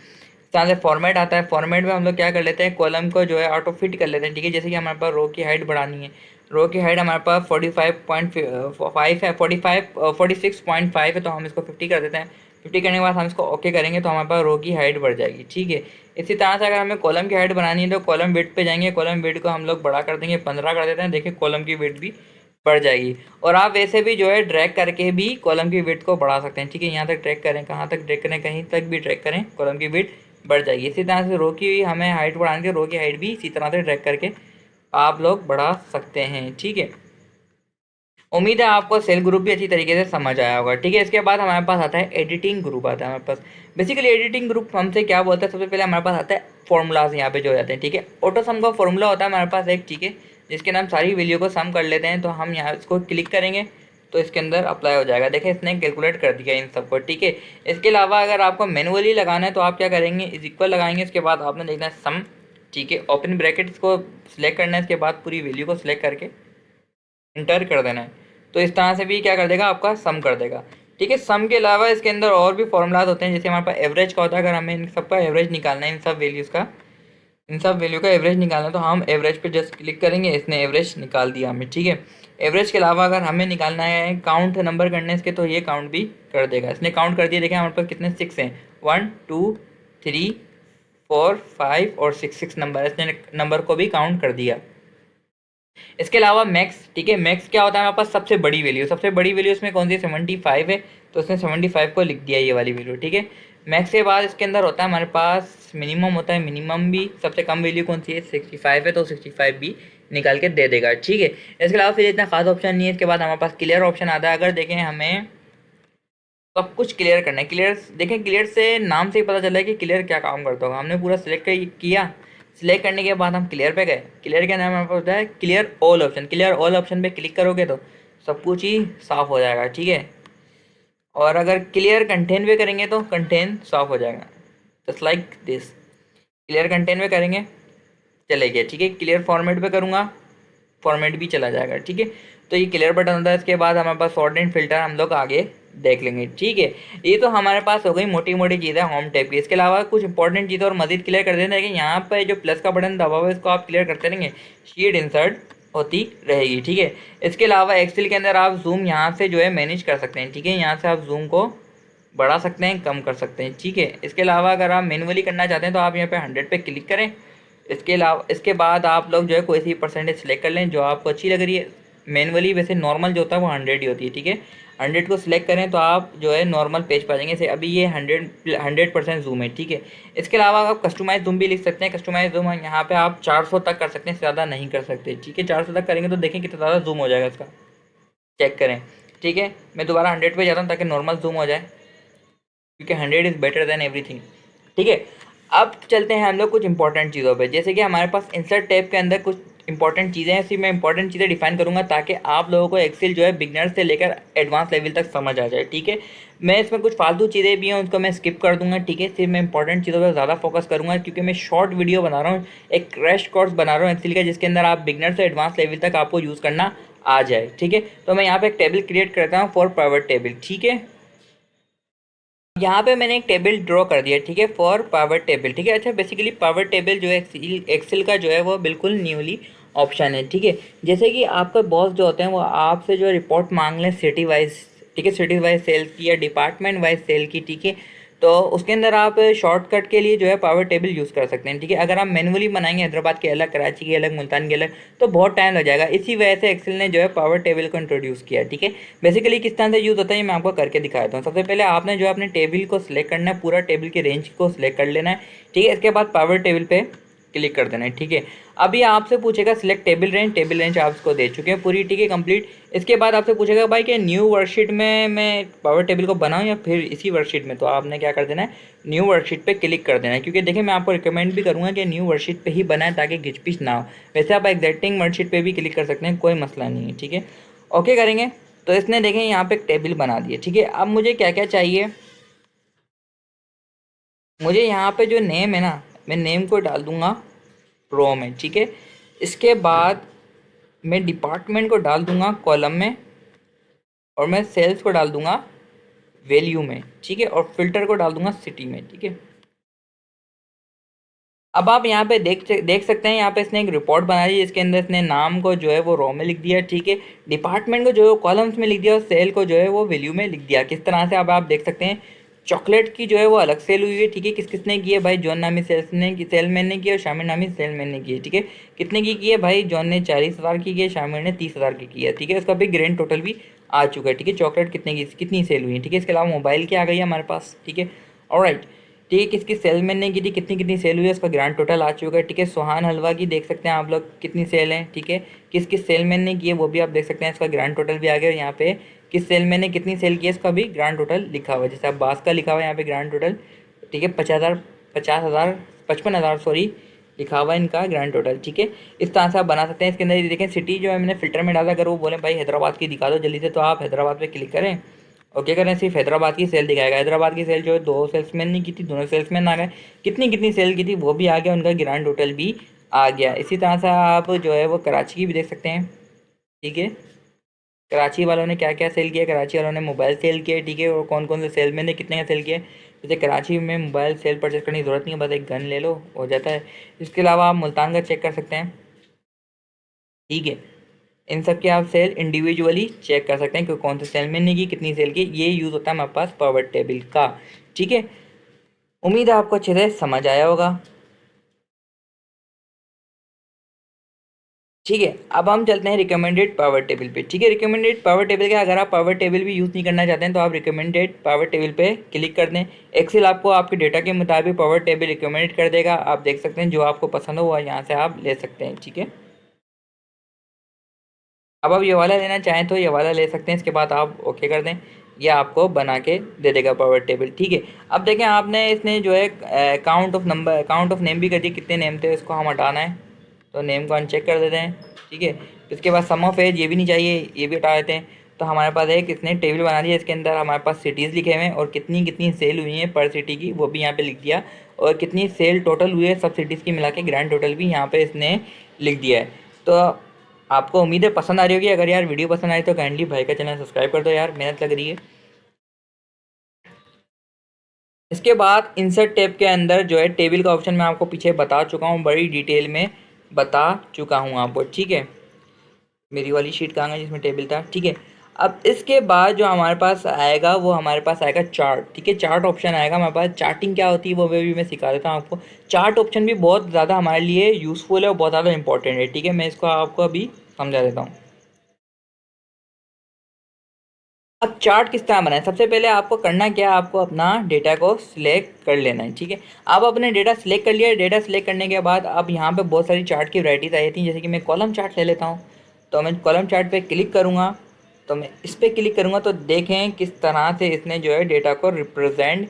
तरह से फॉर्मेट आता है। फॉर्मेट में हम लोग क्या कर लेते हैं, कॉलम को जो है ऑटो फिट कर लेते हैं, ठीक है। जैसे कि हमारे पास रो की हाइट बढ़ानी है, रो की हाइट हमारे पास 45.5 है, 46.5 है, तो हम इसको 50 कर देते हैं। 50 करने के बाद हम इसको ओके करेंगे तो हमारे पास रो की हाइट बढ़ जाएगी, ठीक है। इसी तरह से अगर हमें कॉलम की हाइट बनानी है तो कॉलम विड्थ पे जाएंगे, कॉलम विड्थ को हम लोग बड़ा कर देंगे, 15 कर देते हैं। देखिए कॉलम की विड्थ भी बढ़ जाएगी। और आप वैसे भी जो है ड्रैग करके भी कॉलम की विड्थ को बढ़ा सकते हैं, ठीक है। यहाँ तक ड्रैग करें, कहाँ तक ड्रैग करें, कहीं तक भी ड्रैग करें, कॉलम की विड्थ बढ़ जाएगी। इसी तरह से रो की हमें हाइट बढ़ानी है, रो की हाइट भी इसी तरह से ड्रैग करके आप लोग बढ़ा सकते हैं, ठीक है। उम्मीद है आपको सेल ग्रुप भी अच्छी तरीके से समझ आया होगा, ठीक है। इसके बाद हमारे पास आता है एडिटिंग ग्रुप आता है हमारे पास। बेसिकली एडिटिंग ग्रुप हमसे क्या बोलता है, सबसे पहले हमारे पास आता है फॉर्मूलाज यहाँ पे जो हो जाते हैं, ठीक है। ऑटो सम का फॉर्मूला होता है हमारे पास एक, ठीक है, जिसके नाम सारी वैल्यू को सम कर लेते हैं। तो हम यहाँ इसको क्लिक करेंगे तो इसके अंदर अप्लाई हो जाएगा। देखिए इसने कैलकुलेट कर दिया इन सबको, ठीक है। इसके अलावा अगर आपको मैनुअली लगाना है तो आप क्या करेंगे, इज इक्वल लगाएंगे। इसके बाद आपने देखना है सम, ठीक है, ओपन ब्रैकेट को सिलेक्ट करना है। इसके बाद पूरी वैल्यू को सिलेक्ट करके इंटर कर देना है। तो इस तरह से भी क्या कर देगा, आपका सम कर देगा, ठीक है। सम के अलावा इसके अंदर और भी फॉर्मूलाज होते हैं, जैसे हमारे पास एवरेज का होता है। अगर हमें इन सबका एवरेज निकालना है, इन सब वैल्यूज़ का, इन सब वैल्यू का एवरेज निकालना है, तो हम एवरेज पे जस्ट क्लिक करेंगे, इसने एवरेज निकाल दिया हमें, ठीक है। एवरेज के अलावा अगर हमें निकालना है काउंट नंबर करने इसके, तो ये काउंट भी कर देगा। इसने काउंट कर दिया। देखिए हमारे पास कितने 6 हैं, 1 2 3 4 5 और 6 नंबर, इसने नंबर को भी काउंट कर दिया। इसके अलावा मैक्स, ठीक है, मैक्स क्या होता है हमारे पास, सबसे बड़ी वैल्यू। सबसे बड़ी वैल्यू इसमें कौन सी है, 75 है, तो उसने 75 को लिख दिया, ये वाली वैल्यू, ठीक है। मैक्स के बाद इसके अंदर होता है हमारे पास मिनिमम होता है। मिनिमम भी सबसे कम वैल्यू कौन सी है, 65 है, तो 65 भी निकाल के दे देगा, ठीक है। इसके अलावा फिर इतना खास ऑप्शन नहीं है। इसके बाद हमारे पास क्लियर ऑप्शन आता है। अगर देखें हमें सब कुछ क्लियर करना है, क्लियर देखें, क्लियर से नाम से ही पता चला है कि क्लियर क्या काम करता होगा। हमने पूरा सिलेक्ट किया, सिलेक्ट करने के बाद हम क्लियर पे गए। क्लियर के नाम हमारे पास होता है clear all option. Clear all option पे क्लिक करोगे तो सब कुछ ही साफ हो जाएगा, ठीक है। और अगर क्लियर कंटेन पे करेंगे तो कंटेन साफ हो जाएगा, just like this. Clear contain पे करेंगे चले गए, ठीक है। क्लियर फॉर्मेट पे करूँगा, फॉर्मेट भी चला जाएगा, ठीक है। तो ये क्लियर बटन होता है। इसके बाद हमारे पास सॉर्ट एंड फिल्टर हम लोग आगे देख लेंगे, ठीक है। ये तो हमारे पास हो गई मोटी मोटी चीज़ें होम टैब की। इसके अलावा कुछ इंपॉर्टेंट चीज़ें और मजीद क्लियर कर देना है कि यहाँ पर जो प्लस का बटन दबा हुआ है इसको आप क्लियर करते रहेंगे, शीट इंसर्ट होती रहेगी, ठीक है। इसके अलावा एक्सेल के अंदर आप जूम यहाँ से जो है मैनेज कर सकते हैं, ठीक है। यहाँ से आप जूम को बढ़ा सकते हैं, कम कर सकते हैं, ठीक है। इसके अलावा अगर आप मैनुअली करना चाहते हैं तो आप यहाँ पे 100 पे क्लिक करें। इसके अलावा इसके बाद आप लोग जो है कोई सी परसेंटेज सेलेक्ट कर लें जो आपको अच्छी लग रही है। मैनुअली वैसे नॉर्मल जो होता है वो 100 ही होती है, ठीक है। 100 को सिलेक्ट करें तो आप जो है नॉर्मल पेज पर आ जाएंगे। जैसे अभी ये 100% जूम है, ठीक है। इसके अलावा आप कस्टमाइज जूम भी लिख सकते हैं। कस्टमाइज जूम यहाँ पे आप 400 तक कर सकते हैं, ज़्यादा नहीं कर सकते, ठीक है। 400 तक करेंगे तो देखें कितना ज़्यादा जूम हो जाएगा इसका, चेक करें, ठीक है। मैं दोबारा 100 पे जाता हूँ ताकि नॉर्मल जूम हो जाए, क्योंकि 100 इज़ बेटर देन एवरीथिंग, ठीक है। अब चलते हैं हम लोग कुछ इंपॉर्टेंट चीज़ों पे। जैसे कि हमारे पास इंसर्ट टैब के अंदर कुछ इंपॉर्टेंट चीज़ें हैं। सिर्फ मैं इंपॉर्टेंट चीज़ें डिफाइन करूंगा ताकि आप लोगों को एक्सेल जो है बिगनर से लेकर एडवांस लेवल तक समझ आ जाए, ठीक है। मैं इसमें कुछ फालतू चीज़ें भी हैं उनको मैं स्किप कर दूंगा, ठीक है। सिर्फ मैं इंपॉर्टेंट चीज़ों पर ज़्यादा फोकस करूंगा क्योंकि मैं शॉर्ट वीडियो बना रहा हूँ, एक क्रैश कोर्स बना रहा हूँ एक्सेल का, जिसके अंदर आप बिगनर से एडवांस लेवल तक आपको यूज़ करना आ जाए, ठीक है। तो मैं यहाँ पे एक टेबल क्रिएट करता हूँ फॉर प्राइवेट टेबल, ठीक है। यहाँ पे मैंने एक टेबल ड्रॉ कर दिया, ठीक है, फॉर पावर टेबल, ठीक है। अच्छा बेसिकली पावर टेबल जो है एक्सेल का जो है वो बिल्कुल न्यूली ऑप्शन है, ठीक है। जैसे कि आपका बॉस जो होते हैं वो आपसे जो रिपोर्ट मांग लें सिटी वाइज, ठीक है, सिटी वाइज सेल की या डिपार्टमेंट वाइज सेल की, ठीक है। तो उसके अंदर आप शॉर्टकट के लिए जो है पावर टेबल यूज़ कर सकते हैं, ठीक है। अगर आप मैनुअली बनाएंगे हैदराबाद के अलग, कराची के अलग, मुल्तान के अलग, तो बहुत टाइम लग जाएगा। इसी वजह से एक्सेल ने जो है पावर टेबल को इंट्रोड्यूस किया, ठीक है। बेसिकली किस तरह से यूज़ होता है ये मैं आपको करके दिखाता हूँ। सबसे पहले आपने जो है अपने टेबल को सिलेक्ट करना है, पूरा टेबल के रेंज को सिलेक्ट कर लेना है, ठीक है। इसके बाद पावर टेबल पे क्लिक कर देना है, ठीक है। अभी आपसे पूछेगा select table range, table range आप इसको दे चुके हैं पूरी, ठीक है, कंप्लीट। इसके बाद आपसे पूछेगा भाई कि न्यू वर्कशीट में मैं पावर टेबल को बनाऊं या फिर इसी वर्कशीट में, तो आपने क्या कर देना है, न्यू वर्कशीट पे क्लिक कर देना है। क्योंकि देखिए मैं आपको रिकमेंड भी करूँगा कि न्यू वर्कशीट पे ही बनाएं ताकि घिचपिच ना हो। वैसे आप एग्जैक्टिंग वर्कशीट पे भी क्लिक कर सकते हैं, कोई मसला नहीं है, ठीक है। ओके करेंगे तो इसने देखें यहाँ पे एक टेबल बना दिया, ठीक है। अब मुझे क्या क्या चाहिए, मुझे यहाँ पे जो नेम है ना, मैं नेम को डाल दूंगा रो में, ठीक है। इसके बाद मैं डिपार्टमेंट को डाल दूंगा कॉलम में, और मैं सेल्स को डाल दूंगा वैल्यू में, ठीक है, और फिल्टर को डाल दूंगा सिटी में, ठीक है। अब आप यहाँ पे देख सकते हैं, यहाँ पे इसने एक रिपोर्ट बना दी जिसके अंदर इसने नाम को जो है वो रो में लिख दिया, ठीक है, डिपार्टमेंट को जो है कॉलम्स में लिख दिया और सेल को जो है वो वैल्यू में लिख दिया। किस तरह से अब आप देख सकते हैं, चॉकलेट की जो है वो अलग सेल हुई है, ठीक है, किसने की है भाई, जॉन नामी सेलमैन ने की और शामिर नामी सेलमैन ने की है, ठीक है। कितने की है भाई, जॉन ने 40,000 की है, शामिर ने 30,000 की है, ठीक है। उसका भी ग्रैंड टोटल भी आ चुका है, ठीक है। चॉकलेट कितनी सेल हुई है, ठीक है। इसके अलावा मोबाइल की आ गई है हमारे पास, ठीक है, ऑलराइट, ठीक है। किसकी सेलमैन ने की थी, कितनी सेल हुई है, उसका ग्रांड टोटल आ चुका है, ठीक है। सुहान हलवा की देख सकते हैं आप लोग कितनी सेल है, ठीक है। किस सेलमैन ने की है वो भी आप देख सकते हैं, इसका ग्रांड टोटल भी आ गया। यहाँ पे किस सेलमैन ने कितनी सेल की है इसका भी ग्रांड टोटल लिखा हुआ है, जैसे अब्बास का लिखा हुआ है यहाँ पे ग्रांड टोटल, ठीक है, 50,000 55,000 सॉरी लिखा हुआ है इनका ग्रांड टोटल, ठीक है। इस तरह से आप बना सकते हैं। इसके अंदर देखें सिटी जो है मैंने फिल्टर में डाला, अगर वो बोले भाई हैदराबाद की दिखा दो जल्दी से, तो आप हैदराबाद पे क्लिक करें, ओके करें, सिर्फ हैदराबाद की सेल दिखाएगा। हैदराबाद की सेल जो है 2 सेल्समैन ने की थी, दोनों सेल्समैन आ गए, कितनी सेल की थी वो भी आ गया, उनका ग्रांड टोटल भी आ गया। इसी तरह से आप जो है वो कराची की भी देख सकते हैं, ठीक है। कराची वालों ने क्या क्या सेल किया, कराची वालों ने मोबाइल सेल किया, ठीक है, और कौन कौन से सेलमैन ने कितने का सेल किया। जैसे कराची में मोबाइल सेल परचेज करने की ज़रूरत नहीं है, बस एक गन ले लो हो जाता है। इसके अलावा आप मुल्तान का चेक कर सकते हैं, ठीक है। इन सब के आप सेल इंडिविजुअली चेक कर सकते हैं कि कौन से सेलमैन ने की कितनी सेल की, ये यूज़ होता है हमारे पास पावर टेबल का, ठीक है। उम्मीद है आपको अच्छे से समझ आया होगा, ठीक है। अब हम चलते हैं रिकमेंडेड पावर टेबल पे, ठीक है। रिकमेंडेड पावर टेबल का अगर आप पावर टेबल भी यूज़ नहीं करना चाहते हैं तो आप रिकमेंडेड पावर टेबल पे क्लिक कर दें। एक्सेल आपको आपके डेटा के मुताबिक पावर टेबल रिकमेंडेड कर देगा, आप देख सकते हैं जो आपको पसंद हो वो यहाँ से आप ले सकते हैं, ठीक है। अब आप ये वाला लेना चाहें तो ये वाला ले सकते हैं, इसके बाद आप ओके कर दें, ये आपको बना के दे देगा पावर टेबल, ठीक है। अब देखें आपने इसने जो है काउंट ऑफ नेम भी कर दिया, कितने नेम थे इसको हम हटाना है तो नेम को अनचेक कर देते हैं, ठीक है। इसके बाद सम ऑफ एज ये भी नहीं चाहिए, ये भी हटा देते हैं। तो हमारे पास एक इसने टेबल बना दिया, इसके अंदर हमारे पास सिटीज़ लिखे हुए हैं और कितनी कितनी सेल हुई है पर सिटी की वो भी यहाँ पे लिख दिया, और कितनी सेल टोटल हुई है सब सिटीज़ की मिला के ग्रैंड टोटल भी यहाँ पे इसने लिख दिया है। तो आपको उम्मीद है पसंद आ रही होगी, अगर यार वीडियो पसंद आई तो काइंडली भाई का चैनल सब्सक्राइब कर दो यार, मेहनत लग रही है। इसके बाद इंसर्ट टैब के अंदर जो है टेबल का ऑप्शन मैं आपको पीछे बता चुका हूँ, बड़ी डिटेल में बता चुका हूँ आपको, ठीक है। मेरी वाली शीट कहाँ गई जिसमें टेबल था, ठीक है। अब इसके बाद जो हमारे पास आएगा वो हमारे पास आएगा चार्ट, ठीक है। चार्ट ऑप्शन आएगा हमारे पास, चार्टिंग क्या होती है वो भी मैं सिखा देता हूँ आपको। चार्ट ऑप्शन भी बहुत ज़्यादा हमारे लिए यूज़फुल है और बहुत ज़्यादा इंपॉर्टेंट है, ठीक है। मैं इसको आपको अभी समझा देता हूँ। अब चार्ट किस तरह बनाए, सबसे पहले आपको करना क्या है, आपको अपना डेटा को सिलेक्ट कर लेना है, ठीक है। आप अपने डेटा सिलेक्ट कर लिया, डेटा सिलेक्ट करने के बाद अब यहाँ पे बहुत सारी चार्ट की वैराइटीज़ आई थी, जैसे कि मैं कॉलम चार्ट ले लेता हूँ। तो मैं कॉलम चार्ट पे क्लिक करूँगा, तो मैं इस पर क्लिक करूँगा तो देखें किस तरह से इसने जो है डेटा को रिप्रेजेंट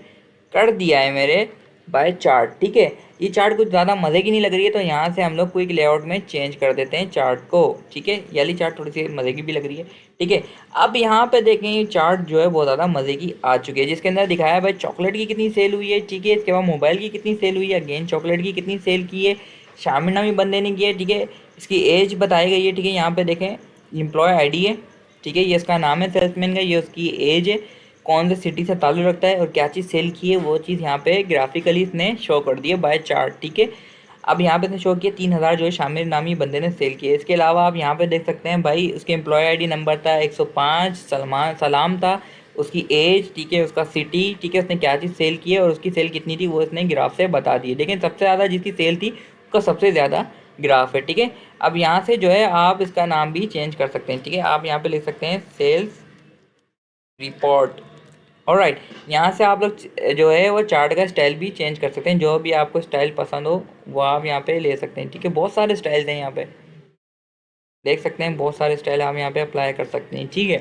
कर दिया है मेरे बाय चार्ट, ठीक है। ये चार्ट कुछ ज़्यादा मज़े की नहीं लग रही है तो यहाँ से हम लोग क्विक लेआउट में चेंज कर देते हैं चार्ट को, ठीक है। ये वाली चार्ट थोड़ी सी मज़े की भी लग रही है, ठीक है। अब यहाँ पे देखें ये चार्ट जो है बहुत ज़्यादा मज़े की आ चुकी है, जिसके अंदर दिखाया है भाई चॉकलेट की कितनी सेल हुई है, ठीक है। इसके बाद मोबाइल की कितनी सेल हुई है, अगेन चॉकलेट की कितनी सेल की है, शामिर नामी बंदे ने की है, ठीक है। इसकी एज बताई गई है, ठीक है। यहाँ पे देखें एम्प्लॉय आईडी है, ठीक है, ये इसका नाम है सेल्समैन का, ये उसकी एज है, कौन से सिटी से ताल्लुक़ रखता है और क्या चीज़ सेल की है वो चीज़ यहाँ पे ग्राफिकली इसने शो कर दी है बाय चार्ट, ठीक है। अब यहाँ पे इसने शो किया 3,000 जो है शामिर नामी बंदे ने सेल किया। इसके अलावा आप यहाँ पे देख सकते हैं भाई उसके एम्प्लॉय आईडी नंबर था 105, सलाम था, उसकी एज, ठीक है, उसका सिटी, ठीक है, उसने क्या चीज़ सेल की है और उसकी सेल कितनी थी वो इसने ग्राफ से बता दी है। लेकिन सबसे ज़्यादा जिसकी सेल थी उसका सबसे ज़्यादा ग्राफ है, ठीक है। अब यहाँ से जो है आप इसका नाम भी चेंज कर सकते हैं, ठीक है। आप यहाँ पे लिख सकते हैं सेल्स रिपोर्ट, ऑलराइट। यहाँ से आप लोग जो है वो चार्ट का स्टाइल भी चेंज कर सकते हैं, जो भी आपको स्टाइल पसंद हो वो आप यहाँ पे ले सकते हैं, ठीक है। बहुत सारे स्टाइल्स हैं यहाँ पे, देख सकते हैं बहुत सारे स्टाइल हम यहाँ पे अप्लाई कर सकते हैं, ठीक है।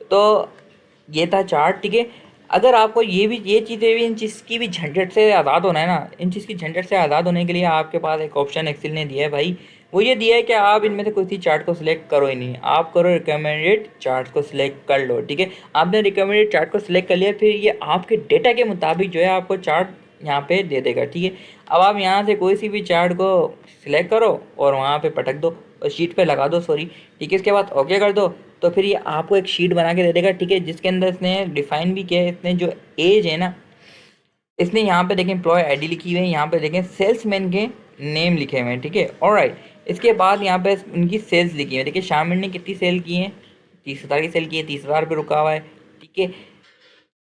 तो ये था चार्ट, ठीक है। अगर आपको ये चीज़ें भी इन चीज़ की भी झंझट से आज़ाद होना है ना, इन चीज़ की झंझट से आज़ाद होने के लिए आपके पास एक ऑप्शन एक्सेल ने दिया है भाई, वो ये दिया है कि आप इनमें से कोई सी चार्ट को सिलेक्ट करो ही नहीं, आप करो रिकमेंडेड चार्ट को सिलेक्ट कर लो, ठीक है। आपने रिकमेंडेड चार्ट को सिलेक्ट कर लिया, फिर ये आपके डेटा के मुताबिक जो है आपको चार्ट यहाँ पे दे देगा, ठीक है। अब आप यहाँ से कोई सी भी चार्ट को सिलेक्ट करो और वहाँ पे पटक दो और शीट पे लगा दो, सॉरी, ठीक है। इसके बाद ओके कर दो तो फिर ये आपको एक शीट बना के दे देगा, ठीक है, जिसके अंदर इसने डिफाइन भी किया है, इसने जो एज है ना इसने यहाँ पे देखें एम्प्लॉय आईडी लिखी हुई है, यहाँ पे देखें सेल्समैन के नेम लिखे हुए हैं, ठीक है। ऑलराइट, इसके बाद यहाँ पे उनकी सेल्स लिखी हुई है। देखिए शामिर ने कितनी सेल की है, 30,000 की सेल की है, 30,000 पे रुका हुआ है, ठीक है।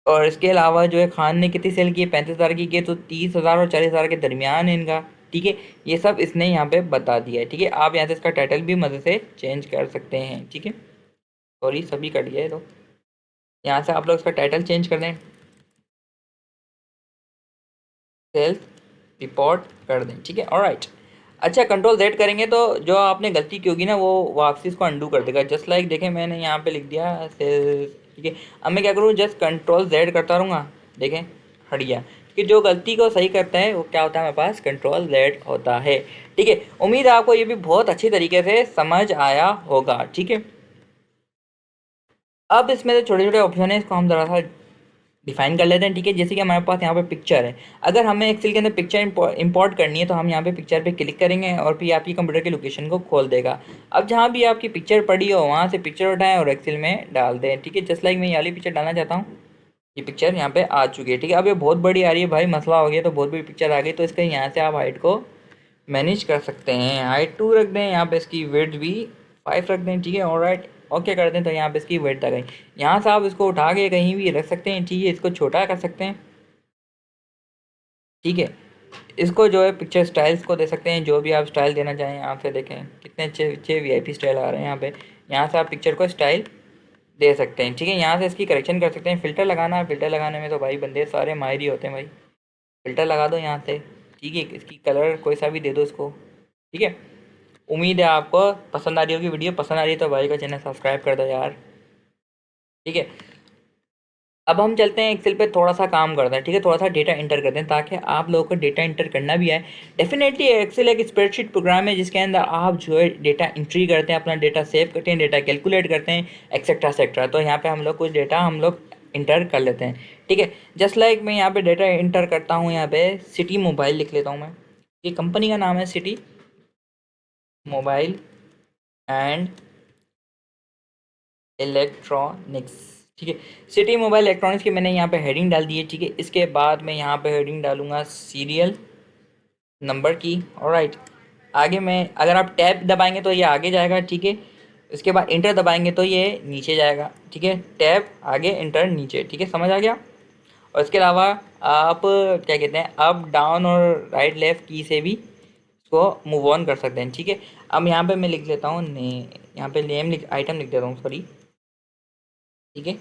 और इसके अलावा जो है खान ने कितनी सेल की है, 35,000 की है, तो 30,000 और 40,000 के दरमियान है इनका, ठीक है। ये सब इसने यहाँ पे बता दिया है, ठीक है। आप यहाँ से इसका टाइटल भी मज़े से चेंज कर सकते हैं, ठीक है। सॉरी सभी कट गया है, तो यहाँ से आप लोग इसका टाइटल चेंज कर दें, सेल्स रिपोर्ट कर दें, ठीक है। ऑलराइट, अच्छा कंट्रोल जेड करेंगे तो जो आपने गलती की होगी ना वो वापसी इसको अंडू कर देगा। जस्ट लाइक देखें मैंने यहाँ पे लिख दिया सेल्स, ठीक है। अब मैं क्या करूँ, जस्ट कंट्रोल जेड करता रहूँगा, देखें हट गया। कि जो गलती को सही करता है वो क्या होता है, मेरे पास कंट्रोल जेड होता है, ठीक है। उम्मीद है आपको ये भी बहुत अच्छी तरीके से समझ आया होगा, ठीक है। अब इसमें जो छोटे छोटे ऑप्शन है इसको हम ज़रा सा डिफाइन कर लेते हैं, ठीक है। जैसे कि हमारे पास यहाँ पे पिक्चर है, अगर हमें एक्सेल के अंदर पिक्चर इंपोर्ट करनी है तो हम यहाँ पे पिक्चर पे क्लिक करेंगे और फिर आपकी कंप्यूटर की लोकेशन को खोल देगा। अब जहाँ भी आपकी पिक्चर पड़ी हो वहाँ से पिक्चर उठाएं और एक्सेल में डाल दें, ठीक है। जस्ट लाइक मैं ये वाली पिक्चर डालना चाहता हूँ, ये पिक्चर यहाँ पे आ चुकी है, ठीक है। अब ये बहुत बड़ी आ रही है भाई, मसला हो गया, तो बहुत बड़ी पिक्चर आ गई, तो इसका यहाँ से आप हाइट को मैनेज कर सकते हैं। हाइट 2 रख दें, यहाँ पे इसकी विड्थ भी 5 रख दें, ठीक है। ऑलराइट, ओके कर दें, तो यहाँ पे इसकी विड्थ आ गई। यहाँ से आप इसको उठा के कहीं भी रख सकते हैं, ठीक है। इसको छोटा कर सकते हैं, ठीक है। इसको जो है पिक्चर स्टाइल्स को दे सकते हैं, जो भी आप स्टाइल देना चाहें। यहाँ पे देखें कितने अच्छे अच्छे वीआईपी स्टाइल आ रहे हैं यहाँ पे। यहाँ से आप पिक्चर को स्टाइल दे सकते हैं, ठीक है। यहाँ से इसकी करेक्शन कर सकते हैं। फ़िल्टर लगाना है, फ़िल्टर लगाने में तो भाई बंदे सारे माहिर ही होते हैं भाई। फ़िल्टर लगा दो यहाँ से, ठीक है। इसकी कलर कोई सा भी दे दो इसको, ठीक है। उम्मीद है आपको पसंद आ रही होगी वीडियो। पसंद आ रही है तो भाई का चैनल सब्सक्राइब कर दो यार, ठीक है। अब हम चलते हैं एक्सेल पे, थोड़ा सा काम करते हैं, ठीक है। थोड़ा सा डेटा इंटर करते हैं ताकि आप लोगों को डेटा इंटर करना भी आए। डेफिनेटली एक्सेल एक स्प्रेडशीट प्रोग्राम है जिसके अंदर आप जो है डेटा एंट्री करते हैं, अपना डेटा सेव करते हैं, डेटा कैलकुलेट करते हैं, एक्सेट्रा एक्सेट्रा। तो यहाँ पे हम लोग कुछ डेटा हम लोग इंटर कर लेते हैं, ठीक है। जस्ट लाइक मैं यहाँ पे डेटा इंटर करता हूँ, यहाँ पे सिटी मोबाइल लिख लेता हूँ मैं। ये कंपनी का नाम है सिटी मोबाइल एंड इलेक्ट्रॉनिक्स, ठीक है। सिटी मोबाइल इलेक्ट्रॉनिक्स की मैंने यहाँ पे हेडिंग डाल दी है, ठीक है। इसके बाद मैं यहाँ पे हेडिंग डालूंगा सीरियल नंबर की, ऑलराइट। आगे मैं अगर आप टैब दबाएंगे तो ये आगे जाएगा, ठीक है। इसके बाद इंटर दबाएंगे तो ये नीचे जाएगा, ठीक है। टैब आगे, इंटर नीचे, ठीक है, समझ आ गया। और इसके अलावा आप क्या कहते हैं, अप डाउन और राइट लेफ़्ट की से भी इसको मूव ऑन कर सकते हैं, ठीक है। अब यहाँ पे मैं लिख लेता हूँ ने, यहाँ पे नेम लिख, आइटम लिख देता हूँ, सॉरी, ठीक है।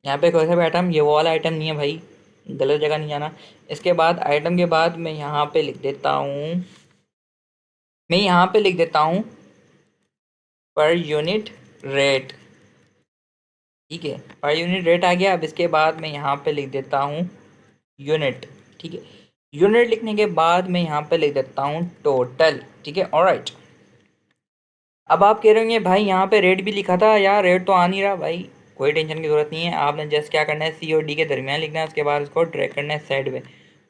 यहाँ पे कोई सा भी आइटम, ये वो वाला आइटम नहीं है भाई, गलत जगह नहीं जाना। इसके बाद आइटम के बाद मैं यहाँ पे लिख देता हूँ, मैं यहाँ पे लिख देता हूँ पर यूनिट रेट, ठीक है। पर यूनिट रेट आ गया। अब इसके बाद मैं यहाँ पे लिख देता हूँ यूनिट, ठीक है। यूनिट लिखने के बाद मैं यहाँ पे लिख देता हूँ टोटल, ठीक है। ऑलराइट, अब आप कह रहे होंगे भाई यहाँ पे रेट भी लिखा था यार, रेट तो आ नहीं रहा भाई। कोई टेंशन की ज़रूरत नहीं है, आपने जस्ट क्या करना है, सी और डी के दरमियान लिखना है, उसके बाद उसको ड्रैग करना है साइड में।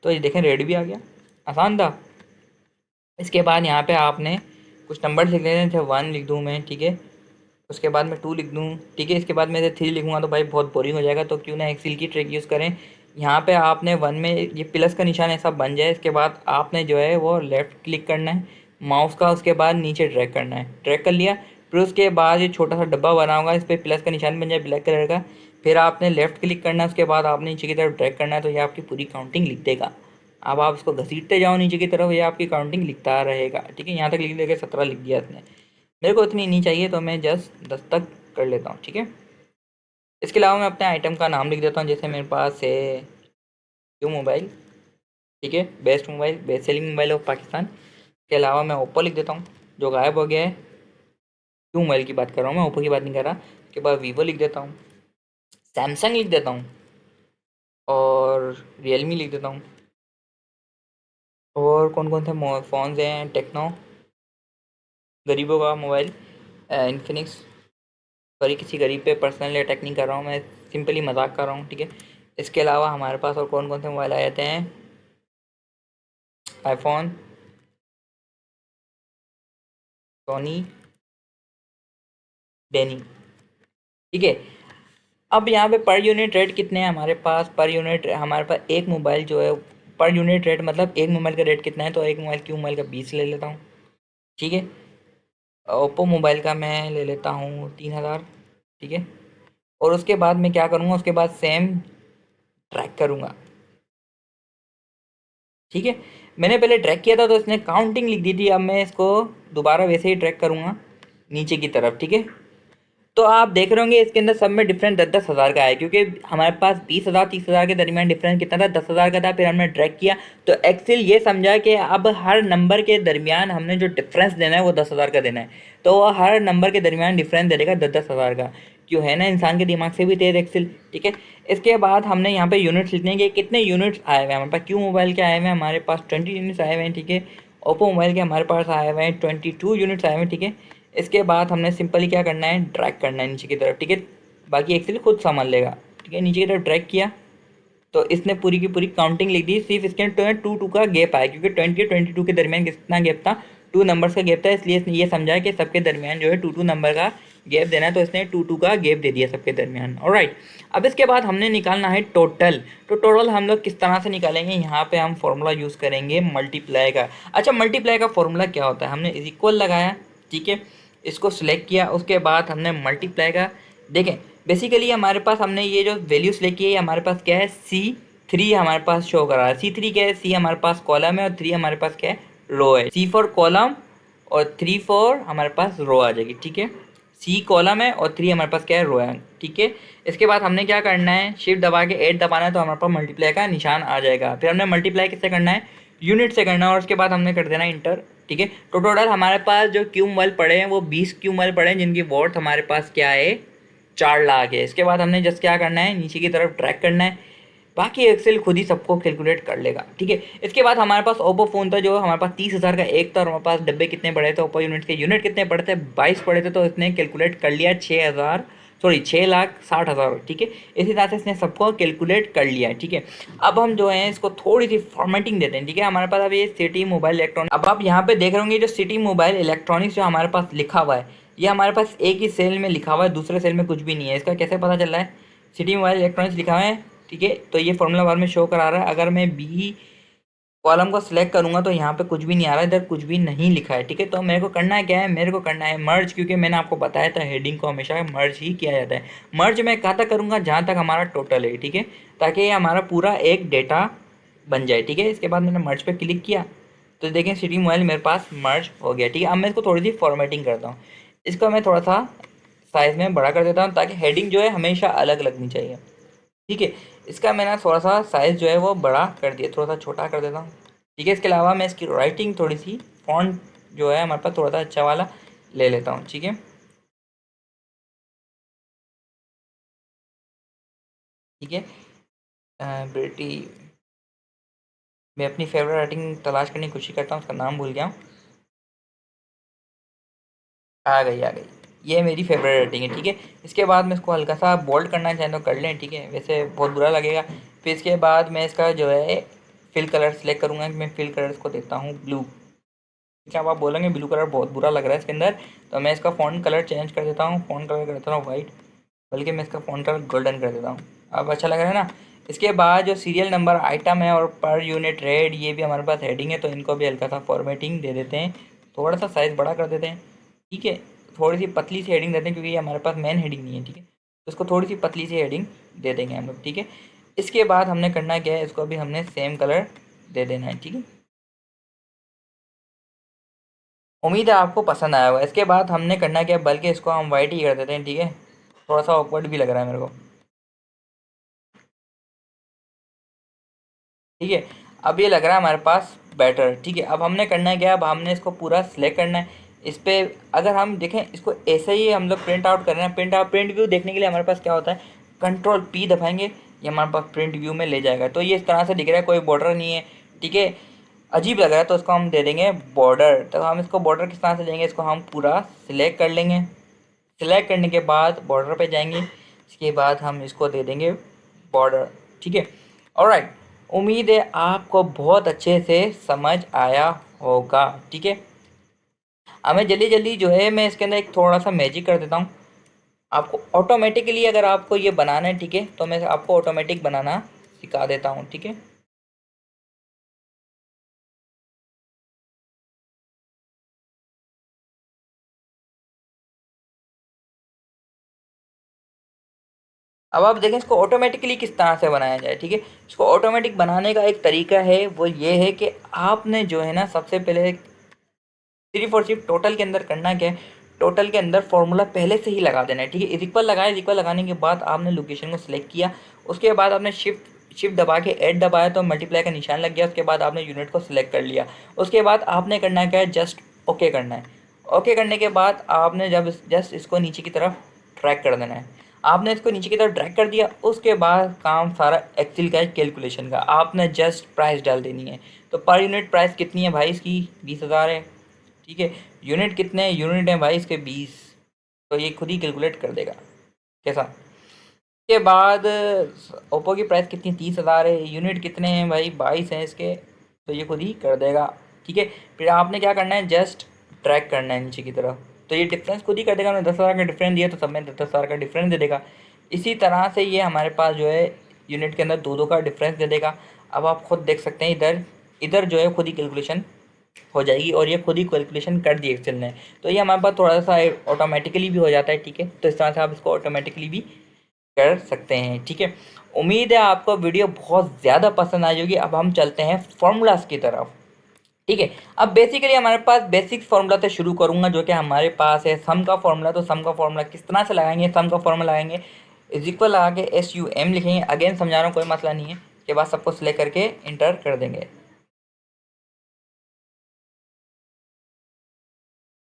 तो ये देखें रेट भी आ गया, आसान था। इसके बाद यहाँ पे आपने कुछ नंबर लिख लेने थे, 1 लिख दूँ मैं, ठीक है। उसके बाद मैं 2 लिख दूँ, ठीक है। इसके बाद मैं 3 लिखूँगा तो भाई बहुत बोरिंग हो जाएगा, तो क्यों ना एक्सेल की ट्रिक यूज़ करें। यहाँ पे आपने 1 में ये प्लस का निशान ऐसा बन जाए, इसके बाद आपने जो है वो लेफ़्ट क्लिक करना है माउस का, उसके बाद नीचे ड्रैग करना है, ड्रैग कर लिया। फिर उसके बाद ये छोटा सा डब्बा बना होगा, इस पर प्लस का निशान बन जाए ब्लैक कलर का, फिर आपने लेफ़्ट क्लिक करना है, उसके बाद आपने नीचे की तरफ ड्रैग करना है, तो ये आपकी पूरी काउंटिंग लिख देगा। अब आप इसको घसीटते जाओ नीचे की तरफ, ये आपकी काउंटिंग लिखता रहेगा, ठीक है। यहाँ तक लिख देगा 17 लिख दिया इसने, मेरे को इतनी नहीं चाहिए तो मैं जस्ट 10 तक कर लेता हूँ, ठीक है। इसके अलावा मैं अपने आइटम का नाम लिख देता हूँ, जैसे मेरे पास है क्यू मोबाइल, ठीक है, best mobile, best selling mobile of Pakistan. इसके अलावा मैं ओप्पो लिख देता हूँ, जो गायब हो गया है। क्यू मोबाइल की बात कर रहा हूँ मैं, ओप्पो की बात नहीं कर रहा। उसके बाद वीवो लिख देता हूँ, सैमसंग लिख देता हूँ, और रियलमी लिख देता हूँ। और कौन कौन से फ़ोन्स हैं, टेक्नो, गरीबों का मोबाइल, इन्फिनिक्स। सॉरी, किसी गरीब पे पर्सनली अटैक नहीं कर रहा हूँ मैं, सिंपली मजाक कर रहा हूँ, ठीक है। इसके अलावा हमारे पास और कौन कौन से मोबाइल आ जाते हैं, आईफोन, सोनी, डेनी, ठीक है। अब यहाँ पे पर यूनिट रेट कितने हैं हमारे पास, पर यूनिट हमारे पास एक मोबाइल जो है पर यूनिट रेट मतलब एक मोबाइल का रेट कितना है, तो एक मोबाइल क्यू मोबाइल का 20 ले लेता हूँ। ठीक है, ओप्पो मोबाइल का मैं ले लेता हूँ 3000। ठीक है, और उसके बाद मैं क्या करूँगा, उसके बाद सेम ट्रैक करूँगा। ठीक है, मैंने पहले ट्रैक किया था तो इसने काउंटिंग लिख दी थी, अब मैं इसको दोबारा वैसे ही ट्रैक करूँगा नीचे की तरफ। ठीक है, तो आप देख रहे होंगे इसके अंदर सब में डिफरेंस 10-10 हज़ार का है, क्योंकि हमारे पास 20,000 30,000 के दरमियान डिफरेंस कितना था, 10,000 का था। फिर हमने ट्रैक किया तो एक्सेल ये समझा कि अब हर नंबर के दरमियान हमने जो डिफरेंस देना है वो 10,000 का देना है, तो वो हर नंबर के दरमियान डिफरेंस दे देगा 10-10 हज़ार का। क्यों है ना, इंसान के दिमाग से भी तेज एक्सेल। ठीक है, इसके बाद हमने यहाँ पे यूनिट्स लिखने के कितने यूनिट्स आए हुए हैं हमारे पास। क्यू मोबाइल के आए हुए हैं हमारे पास 20 यूनिट्स आए हुए हैं। ठीक है, ओप्पो मोबाइल के हमारे पास आए हुए हैं 22 यूनिट्स आए हुए हैं। ठीक है, इसके बाद हमने सिंपली क्या करना है, ड्रैग करना है नीचे की तरफ। ठीक है, बाकी एक्सेल खुद संभाल लेगा। ठीक है, नीचे की तरफ ड्रैग किया तो इसने पूरी की पूरी काउंटिंग लिख दी। सिर्फ इसके टू टू का गैप आया, क्योंकि 20 और 22 के दरमियान कितना गैप था, 2 नंबर्स का गैप था, इसलिए इसने ये समझा कि सबके दरमियान जो है 2 नंबर का गैप देना है, तो इसने 2 का गैप दे दिया सबके दरमियान। ऑलराइट, अब इसके बाद हमने निकालना है टोटल। तो टोटल हम लोग किस तरह से निकालेंगे, यहाँ पे हम फॉर्मूला यूज़ करेंगे मल्टीप्लाई का। अच्छा, मल्टीप्लाई का फॉर्मूला क्या होता है, हमने इज इक्वल लगाया। ठीक है, इसको सिलेक्ट किया, उसके बाद हमने मल्टीप्लाई का, देखें बेसिकली हमारे पास हमने ये जो वैल्यू सिलेक्ट की है, हमारे पास क्या है, C3 हमारे पास शो करा है। C3 क्या है, C हमारे पास कॉलम है और 3 हमारे पास क्या है, रो है। C फॉर कॉलम और 3 फॉर हमारे पास रो आ जाएगी। ठीक है, C कॉलम है और 3 हमारे पास क्या है, रो है। ठीक है, इसके बाद हमने क्या करना है, शिफ्ट दबा के 8 दबाना है, तो हमारे पास मल्टीप्लाई का निशान आ जाएगा। फिर हमने मल्टीप्लाई किससे करना है, यूनिट से करना है, और उसके बाद हमने कर देना इंटर। ठीक है, तो टोटल हमारे पास जो क्यू मोबाइल पड़े हैं वो 20 क्यू मोबाइल पड़े हैं, जिनकी वॉट हमारे पास क्या है, 4 लाख है। इसके बाद हमने जस्ट क्या करना है, नीचे की तरफ ट्रैक करना है, बाकी एक्सेल खुद ही सबको कैलकुलेट कर लेगा। ठीक है, इसके बाद हमारे पास ओप्पो फ़ोन था जो हमारे पास 30,000 का एक था, और हमारे पास डब्बे कितने पड़े थे, ओप्पो यूनिट के यूनिट कितने पड़े थे, 22 पड़े थे, तो इसने कैलकुलेट कर लिया 6,60,000। ठीक है, इसी तरह से इसने सबको कैलकुलेट कर लिया है। ठीक है, अब हम जो है इसको थोड़ी सी फॉर्मेटिंग देते हैं। ठीक है, हमारे पास अब ये सिटी मोबाइल इलेक्ट्रॉनिक, अब आप यहाँ पे देख रहे होंगे जो सिटी मोबाइल इलेक्ट्रॉनिक्स जो हमारे पास लिखा हुआ है, ये हमारे पास एक ही सेल में लिखा हुआ है, दूसरे सेल में कुछ भी नहीं है। इसका कैसे पता चल रहा है, सिटी मोबाइल इलेक्ट्रॉनिक्स लिखा हुआ है। ठीक है, तो ये फॉर्मूला बार में शो करा रहा है। अगर मैं बी कॉलम को सिलेक्ट करूंगा तो यहाँ पे कुछ भी नहीं आ रहा है, इधर कुछ भी नहीं लिखा है। ठीक है, तो मेरे को करना है क्या है, मेरे को करना है मर्ज, क्योंकि मैंने आपको बताया था हेडिंग को हमेशा मर्ज ही किया जाता है। मर्ज मैं कहाँ तक करूँगा, जहाँ तक हमारा टोटल है। ठीक है, ताकि ये हमारा पूरा एक डेटा बन जाए। ठीक है, इसके बाद मैंने मर्ज पे क्लिक किया तो देखें सिटी मोबाइल मेरे पास मर्ज हो गया। ठीक है, अब मैं इसको थोड़ी सी फॉर्मेटिंग करता हूँ, इसको मैं थोड़ा सा साइज़ में बड़ा कर देता हूँ, ताकि हेडिंग जो है हमेशा अलग लगनी चाहिए। ठीक है, इसका मैंने थोड़ा सा साइज़ जो है वो बड़ा कर दिया, थोड़ा सा छोटा कर देता हूँ। ठीक है, इसके अलावा मैं इसकी राइटिंग थोड़ी सी, फॉन्ट जो है हमारे पास थोड़ा सा अच्छा वाला ले लेता हूँ। ठीक है, ठीक है, बेटी, मैं अपनी फेवरेट राइटिंग तलाश करने की कोशिश करता हूँ, उसका नाम भूल गया हूँ। आ गई, आ गई, ये मेरी फेवरेट राइटिंग है। ठीक है, इसके बाद मैं इसको हल्का सा बोल्ड करना चाहें तो कर लें। ठीक है, वैसे बहुत बुरा लगेगा। फिर इसके बाद मैं इसका जो है फिल कलर सेलेक्ट करूँगा, मैं फिल कलर इसको देता हूँ ब्लू। क्या आप बोलेंगे ब्लू कलर बहुत बुरा लग रहा है इसके अंदर, तो मैं इसका फ़ॉन्ट कलर चेंज कर देता हूँ, फ़ॉन्ट कलर कर देता हूँ वाइट, बल्कि मैं इसका फ़ॉन्ट कलर गोल्डन कर देता हूँ। अब अच्छा लग रहा है ना। इसके बाद जो सीरियल नंबर आइटम है और पर यूनिट रेट, ये भी हमारे पास हेडिंग है, तो इनको भी हल्का सा फॉर्मेटिंग दे देते हैं, थोड़ा सा साइज़ बड़ा कर देते हैं। ठीक है, थोड़ी सी पतली सी हेडिंग देते हैं, क्योंकि ये हमारे पास मेन हेडिंग नहीं है। ठीक है, तो इसको थोड़ी सी पतली सी हेडिंग दे देंगे हम लोग। ठीक है, इसके बाद हमने करना क्या है, इसको भी हमने सेम कलर दे देना है। ठीक है, उम्मीद है आपको पसंद आया होगा। इसके बाद हमने करना क्या है, बल्कि इसको हम वाइट ही कर देते हैं। ठीक है, थोड़ा सा ऑकवर्ड भी लग रहा है मेरे को। ठीक है, अब ये लग रहा है हमारे पास बेटर। ठीक है, अब हमने करना है क्या, अब हमने इसको पूरा सिलेक्ट करना है। इस पर अगर हम देखें, इसको ऐसे ही हम लोग प्रिंट आउट कर रहे हैं, प्रिंट व्यू देखने के लिए हमारे पास क्या होता है, कंट्रोल पी दबाएंगे, ये हमारे पास प्रिंट व्यू में ले जाएगा। तो ये इस तरह से दिख रहा है, कोई बॉर्डर नहीं है। ठीक है, अजीब लग रहा है, तो इसको हम दे देंगे बॉर्डर। तो हम इसको बॉर्डर किस तरह से देंगे, इसको हम पूरा सिलेक्ट कर लेंगे। सिलेक्ट करने के बाद बॉर्डर पे जाएंगे, इसके बाद हम इसको दे देंगे बॉर्डर। ठीक है, ऑलराइट, उम्मीद है आपको बहुत अच्छे से समझ आया होगा। ठीक है, अब मैं जल्दी जल्दी जो है मैं इसके अंदर एक थोड़ा सा मैजिक कर देता हूँ आपको ऑटोमेटिकली। अगर आपको ये बनाना है, ठीक है, तो मैं आपको ऑटोमेटिक बनाना सिखा देता हूँ। ठीक है, अब आप देखें इसको ऑटोमेटिकली किस तरह से बनाया जाए। ठीक है, इसको ऑटोमेटिक बनाने का एक तरीका है, वो ये है कि आपने जो है ना सबसे पहले सिर्फ और सिर्फ टोटल के अंदर करना क्या है, टोटल के अंदर फॉर्मूला पहले से ही लगा देना है। ठीक है, इज इक्वल लगाया, इज इक्वल लगाने के बाद आपने लोकेशन को सिलेक्ट किया, उसके बाद आपने शिफ्ट शिफ्ट दबा के ऐड दबाया तो मल्टीप्लाई का निशान लग गया, उसके बाद आपने यूनिट को सिलेक्ट कर लिया। उसके बाद आपने करना क्या है, जस्ट ओके करना है। ओके करने के बाद आपने जब जस्ट इसको नीचे की तरफ ट्रैक कर देना है। आपने इसको नीचे की तरफ ड्रैग कर दिया, उसके बाद काम सारा एक्सेल का है, कैलकुलेशन का। आपने जस्ट प्राइस डाल देनी है। तो पर यूनिट प्राइस कितनी है भाई इसकी, 20,000 है। ठीक है, यूनिट कितने यूनिट हैं भाई इसके, 20। तो ये खुद ही कैलकुलेट कर देगा कैसा। के बाद ओप्पो की प्राइस कितनी, 30,000 है। यूनिट कितने हैं भाई, 22 हैं इसके, तो ये खुद ही कर देगा। ठीक है, फिर आपने क्या करना है, जस्ट ट्रैक करना है नीचे की तरफ, तो ये डिफरेंस खुद ही कर देगा। हमने 10,000 का डिफरेंस दिया तो सब में 10,000 का डिफरेंस दे देगा। इसी तरह से ये हमारे पास जो है यूनिट के अंदर दो दो का डिफरेंस दे देगा। अब आप खुद देख सकते हैं, इधर इधर जो है खुद ही कैलकुलेशन हो जाएगी, और ये खुद ही कैलकुलेशन कर दी एक्सेल ने। तो ये हमारे पास थोड़ा सा ऑटोमेटिकली भी हो जाता है। ठीक है, तो इस तरह से आप इसको ऑटोमेटिकली भी कर सकते हैं। ठीक है, उम्मीद है आपको वीडियो बहुत ज़्यादा पसंद आई होगी। अब हम चलते हैं फॉर्मूलाज की तरफ। ठीक है, अब बेसिकली हमारे पास बेसिक फार्मूला से शुरू करूंगा, जो कि हमारे पास है सम का फार्मूला। तो सम का फार्मूला किस तरह से लगाएंगे, सम का फार्मूला लगाएंगे, इज इक्वल लगा के SUM लिखेंगे। अगेन समझा रहा हूँ, कोई मसला नहीं है। उसके बाद सबको सिलेक्ट करके इंटर कर देंगे।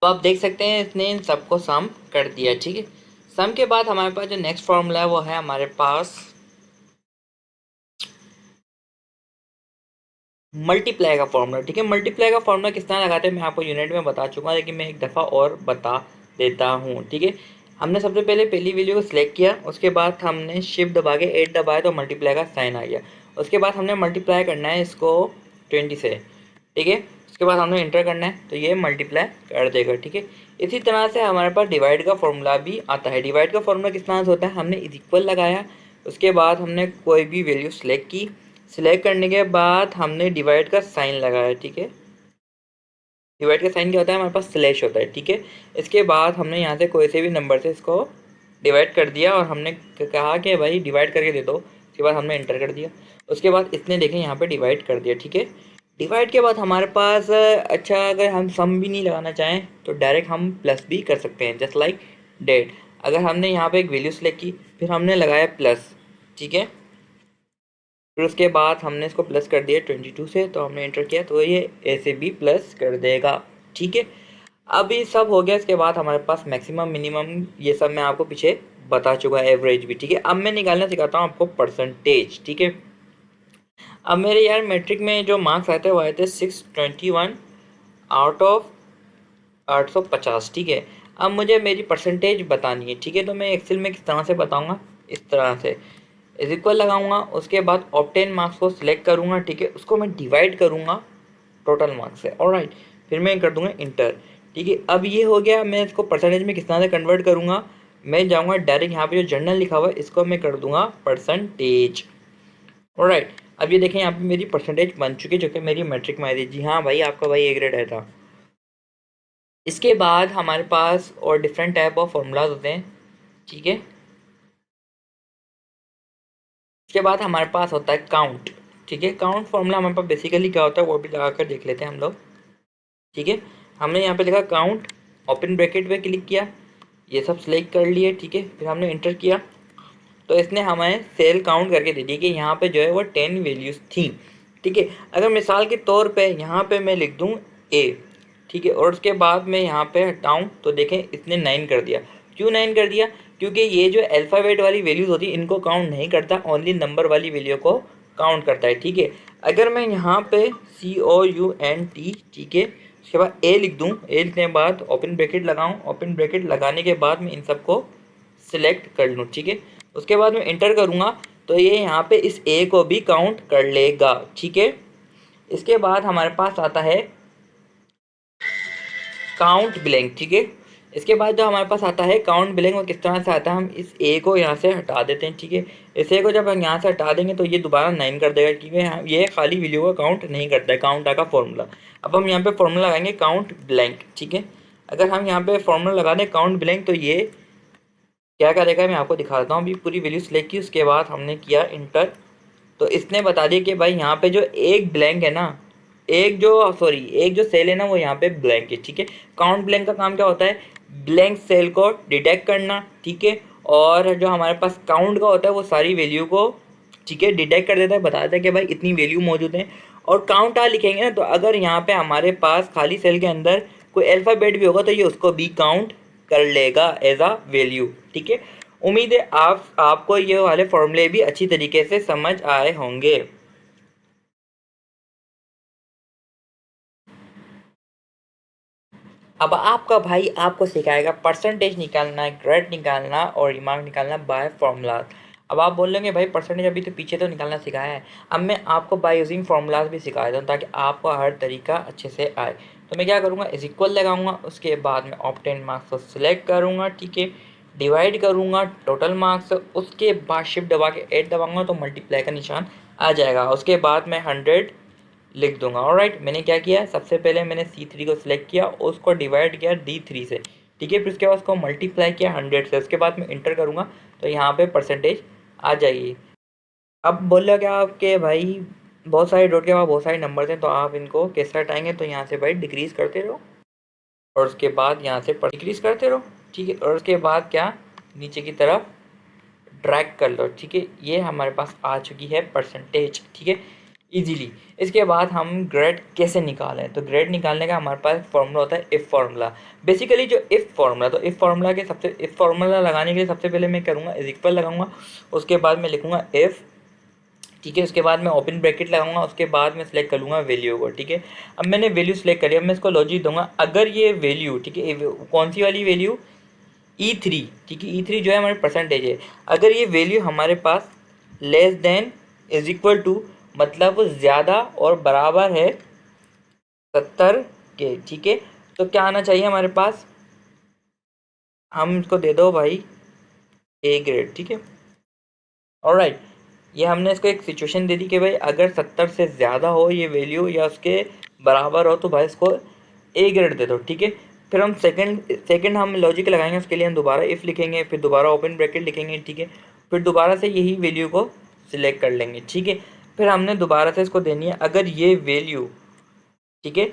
तो आप देख सकते हैं इसने इन सबको सम कर दिया। ठीक है, सम के बाद हमारे पास जो नेक्स्ट फार्मूला है वो है हमारे पास मल्टीप्लाई का फार्मूला। ठीक है, मल्टीप्लाई का फार्मूला किस तरह लगाते हैं मैं आपको यूनिट में बता चुका हूँ, लेकिन मैं एक दफ़ा और बता देता हूँ। ठीक है, हमने सबसे पहले पहली वैल्यू को सिलेक्ट किया, उसके बाद हमने शिफ्ट दबा के 8 दबाया तो मल्टीप्लाई का साइन आ गया। उसके बाद हमने मल्टीप्लाई करना है इसको 20 से। ठीक है, उसके बाद हमने इंटर करना है तो ये मल्टीप्लाई कर देगा। ठीक है, इसी तरह से हमारे पास डिवाइड का फॉर्मूला भी आता है। डिवाइड का फॉर्मूला किस तरह से होता है, हमने इज इक्वल लगाया, उसके बाद हमने कोई भी वैल्यू सिलेक्ट की, सिलेक्ट करने के बाद हमने डिवाइड का साइन लगाया। ठीक है, डिवाइड का साइन क्या होता है, हमारे पास स्लैश होता है। ठीक है, इसके बाद हमने यहाँ से कोई से भी नंबर से इसको डिवाइड कर दिया, और हमने कहा कि भाई डिवाइड करके दे दो। उसके बाद हमने इंटर कर दिया, उसके बाद इसने देखें यहाँ पे डिवाइड कर दिया। ठीक है, डिवाइड के बाद हमारे पास अच्छा, अगर हम सम भी नहीं लगाना चाहें तो डायरेक्ट हम प्लस भी कर सकते हैं, जस्ट लाइक डेट। अगर हमने यहाँ पे एक वैल्यू सेलेक्ट की, फिर हमने लगाया प्लस। ठीक है, फिर उसके बाद हमने इसको प्लस कर दिया 22 से, तो हमने इंटर किया तो ये ऐसे भी प्लस कर देगा। ठीक है, अब ये सब हो गया। इसके बाद हमारे पास मैक्सिमम मिनिमम ये सब मैं आपको पीछे बता चुका है, एवरेज भी। ठीक है, अब मैं निकालना सिखाता हूँ आपको परसेंटेज। ठीक है, अब मेरे यार मैट्रिक में जो मार्क्स आए थे वो आए थे 621 आउट ऑफ 850। ठीक है, अब मुझे मेरी परसेंटेज बतानी है। ठीक है, तो मैं एक्सेल में किस तरह से बताऊँगा, इस तरह से इज इक्वल लगाऊंगा, उसके बाद ऑब्टेन मार्क्स को सिलेक्ट करूंगा। ठीक है, उसको मैं डिवाइड करूंगा टोटल मार्क्स से। ऑलराइट, फिर मैं कर दूंगा इंटर। ठीक है, अब ये हो गया। मैं इसको परसेंटेज में किस तरह से कन्वर्ट करूंगा, मैं जाऊंगा डायरेक्ट यहाँ पे जो जर्नल लिखा हुआ है इसको मैं कर दूंगा परसेंटेज। ऑलराइट, अब ये देखें यहाँ पे मेरी परसेंटेज बन चुकी है, जो कि मेरी मैट्रिक में आई थी। जी हाँ भाई, आपका भाई A ग्रेड आया था। इसके बाद हमारे पास और डिफरेंट टाइप ऑफ फॉर्मूलाज होते हैं। ठीक है, इसके बाद हमारे पास होता है काउंट। ठीक है, काउंट फॉर्मूला हमारे पास बेसिकली क्या होता है वो भी लगा कर देख लेते हैं हम लोग। ठीक है, हमने यहाँ पे लिखा काउंट, ओपन ब्रैकेट पे क्लिक किया, ये सब सिलेक्ट कर लिए। ठीक है, फिर हमने इंटर किया तो इसने हमें सेल काउंट करके दे दी कि यहाँ पे जो है वो 10 वैल्यूज़ थी। ठीक है, अगर मिसाल के तौर पे यहाँ पे मैं लिख दूँ A। ठीक है, और उसके बाद मैं यहाँ पे हटाऊँ तो देखें इसने 9 कर दिया। क्यों 9 कर दिया, क्योंकि ये जो अल्फ़ाबेट वाली वैल्यूज़ होती है इनको काउंट नहीं करता, ओनली नंबर वाली वैल्यू को काउंट करता है। ठीक है, अगर मैं यहाँ पे COUNT, ठीक है, उसके बाद A लिख दूँ, A लिखने के बाद ओपन ब्रैकेट लगाऊँ, ओपन ब्रैकेट लगाने के बाद मैं इन सबको सिलेक्ट कर लूँ। ठीक है, उसके बाद मैं इंटर करूँगा तो ये यहाँ पे इस A को भी काउंट कर लेगा। ठीक है, इसके बाद हमारे पास आता है काउंट ब्लैंक। ठीक है, इसके बाद जो हमारे पास आता है काउंट ब्लैंक, वो किस तरह से आता है, हम इस A को यहाँ से हटा देते हैं। ठीक है, इस A को जब हम यहाँ से हटा देंगे तो ये दोबारा 9 कर देगा, क्योंकि ये खाली वैल्यू को काउंट नहीं करता है, काउंट का फॉर्मूला। अब हम यहाँ पे फॉर्मूला लगाएंगे काउंट ब्लैंक। ठीक है, अगर हम यहाँ पे फॉर्मूला लगा दें काउंट ब्लैंक तो ये क्या करेगा मैं आपको दिखा देता हूँ। अभी पूरी वैल्यू सिलेक्ट की, उसके बाद हमने किया इंटर, तो इसने बता दिया कि भाई यहाँ पे जो एक ब्लैंक है ना, एक जो सेल है ना वो यहाँ पे ब्लैंक है, ठीक है। काउंट ब्लैंक का काम क्या होता है, ब्लैंक सेल को डिटेक्ट करना, ठीक है। और जो हमारे पास काउंट का होता है वो सारी वैल्यू को, ठीक है, डिटेक्ट कर देता है, बता देता है कि भाई इतनी वैल्यू मौजूद है। और काउंट आ लिखेंगे ना, तो अगर यहाँ पे हमारे पास खाली सेल के अंदर कोई अल्फ़ाबेट भी होगा तो ये उसको भी काउंट कर लेगा एज अ वैल्यू, ठीक है। उम्मीद है आपको ये वाले फॉर्मूले भी अच्छी तरीके से समझ आए होंगे। अब आपका भाई आपको सिखाएगा परसेंटेज निकालना, ग्रेड निकालना और रिमार्क निकालना बाय फॉर्मूलाज। अब आप बोल लेंगे भाई परसेंटेज अभी तो पीछे तो निकालना सिखाया है, अब मैं आपको बाय यूजिंग फॉर्मूलाज भी सिखा देता हूँ ताकि आपको हर तरीका अच्छे से आए। तो मैं क्या करूँगा, इज इक्वल लगाऊंगा, उसके बाद मैं ऑब्टेन मार्क्स को सिलेक्ट करूँगा, ठीक है, डिवाइड करूँगा टोटल मार्क्स, उसके बाद शिफ्ट दबा के 8 दबाऊंगा तो मल्टीप्लाई का निशान आ जाएगा। उसके बाद मैं 100 लिख दूंगा। ऑलराइट, मैंने क्या किया, सबसे पहले मैंने C3 को सिलेक्ट किया, उसको डिवाइड किया D3 से, ठीक है, फिर उसके बाद उसको मल्टीप्लाई किया 100 से, उसके बाद मैं इंटर करूँगा तो यहाँ पे परसेंटेज आ जाएगी। अब बोल रहे क्या आपके भाई बहुत सारे डॉट के बाद बहुत सारे नंबर हैं, तो आप इनको कैसे हटाएंगे, तो यहाँ से भाई डिक्रीज़ करते रहो और उसके बाद यहाँ से डिक्रीज़ करते रहो, ठीक है, और उसके बाद क्या नीचे की तरफ ड्रैग कर लो, ठीक है। ये हमारे पास आ चुकी है परसेंटेज, ठीक है, इजीली। इसके बाद हम ग्रेड कैसे निकालें, तो ग्रेड निकालने का हमारे पास फॉर्मूला होता है इफ़ फार्मूला। बेसिकली जो इफ़ फार्मूला, तो इफ़ फार्मूला के सबसे इफ़ फार्मूला लगाने के लिए सबसे पहले मैं करूँगा इज इक्वल लगाऊंगा, उसके बाद मैं लिखूँगा इफ़, ठीक है, उसके बाद मैं ओपन ब्रैकेट लगाऊंगा, उसके बाद मैं सिलेक्ट कर लूँगा वैल्यू को, ठीक है। अब मैंने वैल्यू सिलेक्ट करी, अब मैं इसको लॉजिक दूंगा, अगर ये वैल्यू, ठीक है, कौन सी वाली वैल्यू, E3, ठीक है, E3 जो है हमारी परसेंटेज है, अगर ये वैल्यू हमारे पास less than is equal to, मतलब वो ज़्यादा और बराबर है 70 के, ठीक है, तो क्या आना चाहिए हमारे पास, हम इसको दे दो भाई ए ग्रेड, ठीक है। ऑलराइट, ये हमने इसको एक सिचुएशन दे दी कि भाई अगर 70 से ज़्यादा हो ये वैल्यू या उसके बराबर हो तो भाई इसको ए ग्रेड दे दो, ठीक है। फिर हम सेकंड हम लॉजिक लगाएंगे, उसके लिए हम दोबारा इफ़ लिखेंगे, फिर दोबारा ओपन ब्रैकेट लिखेंगे, ठीक है, फिर दोबारा से यही वैल्यू को सिलेक्ट कर लेंगे, ठीक है। फिर हमने दोबारा से इसको देनी है, अगर ये वैल्यू, ठीक है,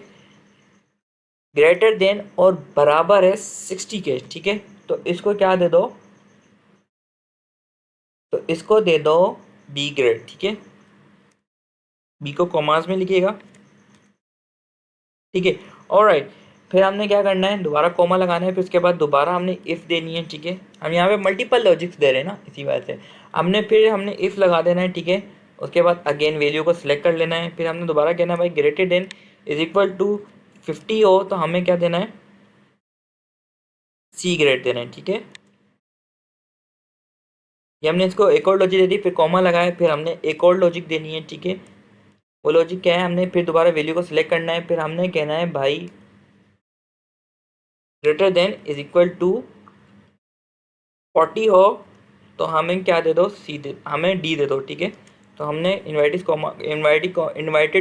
ग्रेटर देन और बराबर है 60 के, ठीक है, तो इसको क्या दे दो, तो इसको दे दो बी ग्रेड, ठीक है, बी को कॉमास में लिखिएगा, ठीक है। ऑलराइट, फिर हमने क्या करना है, दोबारा कोमा लगाना है, फिर उसके बाद दोबारा हमने इफ़ देनी है, ठीक है, हम यहाँ पे मल्टीपल लॉजिक्स दे रहे हैं ना, इसी वजह से हमने इफ़ लगा देना है, ठीक है। उसके बाद अगेन वैल्यू को सिलेक्ट कर लेना है, फिर हमने दोबारा कहना है भाई greater than is equal to 50 हो तो हमें क्या देना है, सी ग्रेड देना है, ठीक है। ये हमने इसको एक और लॉजिक दे दी, फिर कॉमा लगाया, फिर हमने एक और लॉजिक देनी है, ठीक है। वो लॉजिक क्या है, हमने फिर दोबारा वैल्यू को सिलेक्ट करना है, फिर हमने कहना है भाई greater than is equal to 40 हो तो हमें क्या दे दो, सी दे, हमें डी दे दो, ठीक है। तो हमने इन्वाइटेड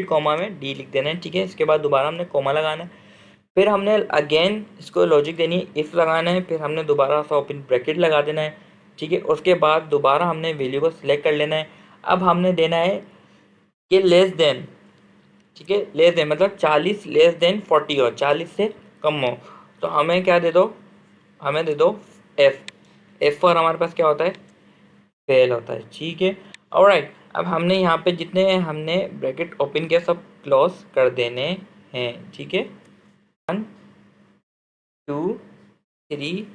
कॉमा में डी लिख देना है, ठीक है। इसके बाद दोबारा हमने कॉमा लगाना है, फिर हमने अगेन इसको लॉजिक देनी है, इफ़ लगाना है, फिर हमने दोबारा सा ओपन ब्रैकेट लगा देना है, ठीक है। उसके बाद दोबारा हमने वैल्यू को सिलेक्ट कर लेना है। अब हमने देना है कि लेस देन, ठीक है, लेस देन मतलब 40 लेस देन 40 हो, 40 से कम हो, तो हमें क्या दे दो, हमें दे दो एफ। एफ पर हमारे पास क्या होता है, फेल होता है, ठीक है। ऑलराइट, अब हमने यहाँ पे जितने हमने ब्रैकेट ओपन किया सब क्लोज कर देने हैं, ठीक है, 1 2 3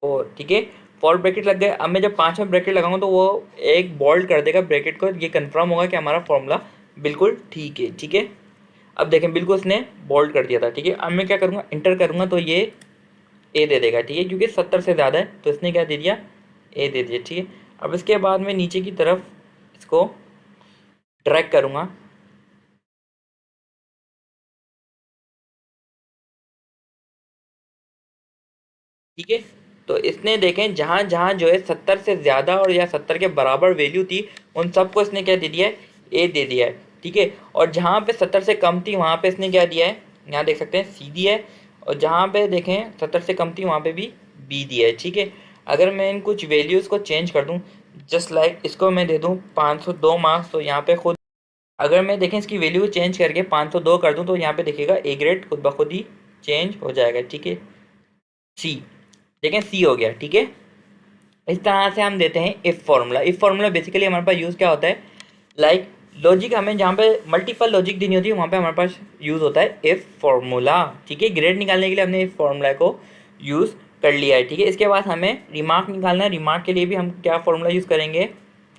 4, ठीक है, 4 ब्रैकेट लग गए। अब मैं जब 5 में ब्रैकेट लगाऊंगा तो वो एक बोल्ड कर देगा ब्रैकेट को, ये कंफर्म होगा कि हमारा फॉर्मूला बिल्कुल ठीक है, ठीक है। अब देखें बिल्कुल उसने बोल्ड कर दिया था, ठीक है। अब मैं क्या करूँगा, इंटर करूँगा तो ये ए दे देगा, ठीक है, क्योंकि 70 से ज़्यादा है तो इसने क्या दे दिया, ए दे दिया, ठीक है। अब इसके बाद मैं नीचे की तरफ इसको ड्रैग करूँगा, ठीक है। तो इसने देखें जहाँ जहाँ जो है 70 से ज़्यादा और या 70 के बराबर वैल्यू थी उन सबको इसने क्या दे दिया है, ए दे दिया है, ठीक है। और जहाँ पे 70 से कम थी वहाँ पे इसने क्या दिया है, यहाँ देख सकते हैं सी दिया है, और जहाँ पे देखें 70 से कम थी वहाँ पे भी बी दिया है, ठीक है। अगर मैं इन कुछ वैल्यूज़ को चेंज कर दूँ, जस्ट लाइक इसको मैं दे दूँ 502 मार्क्स, तो यहाँ पे खुद अगर मैं देखें इसकी वैल्यू को चेंज करके 502 कर दूँ तो यहाँ पे देखिएगा ए ग्रेड खुद ब खुद ही चेंज हो जाएगा। ठीक है, सी, देखें सी हो गया। ठीक है, इस तरह से हम देते हैं if formula. If formula basically हमारे पास यूज़ क्या होता है, लाइक लॉजिक हमें जहाँ पे मल्टीपल लॉजिक देनी होती है वहाँ पे हमारे पास यूज़ होता है इफ़ फार्मूला। ठीक है, ग्रेड निकालने के लिए हमने इफ़ फार्मूला को यूज़ कर लिया है। ठीक है, इसके बाद हमें रिमार्क निकालना है। रिमार्क के लिए भी हम क्या फार्मूला यूज़ करेंगे,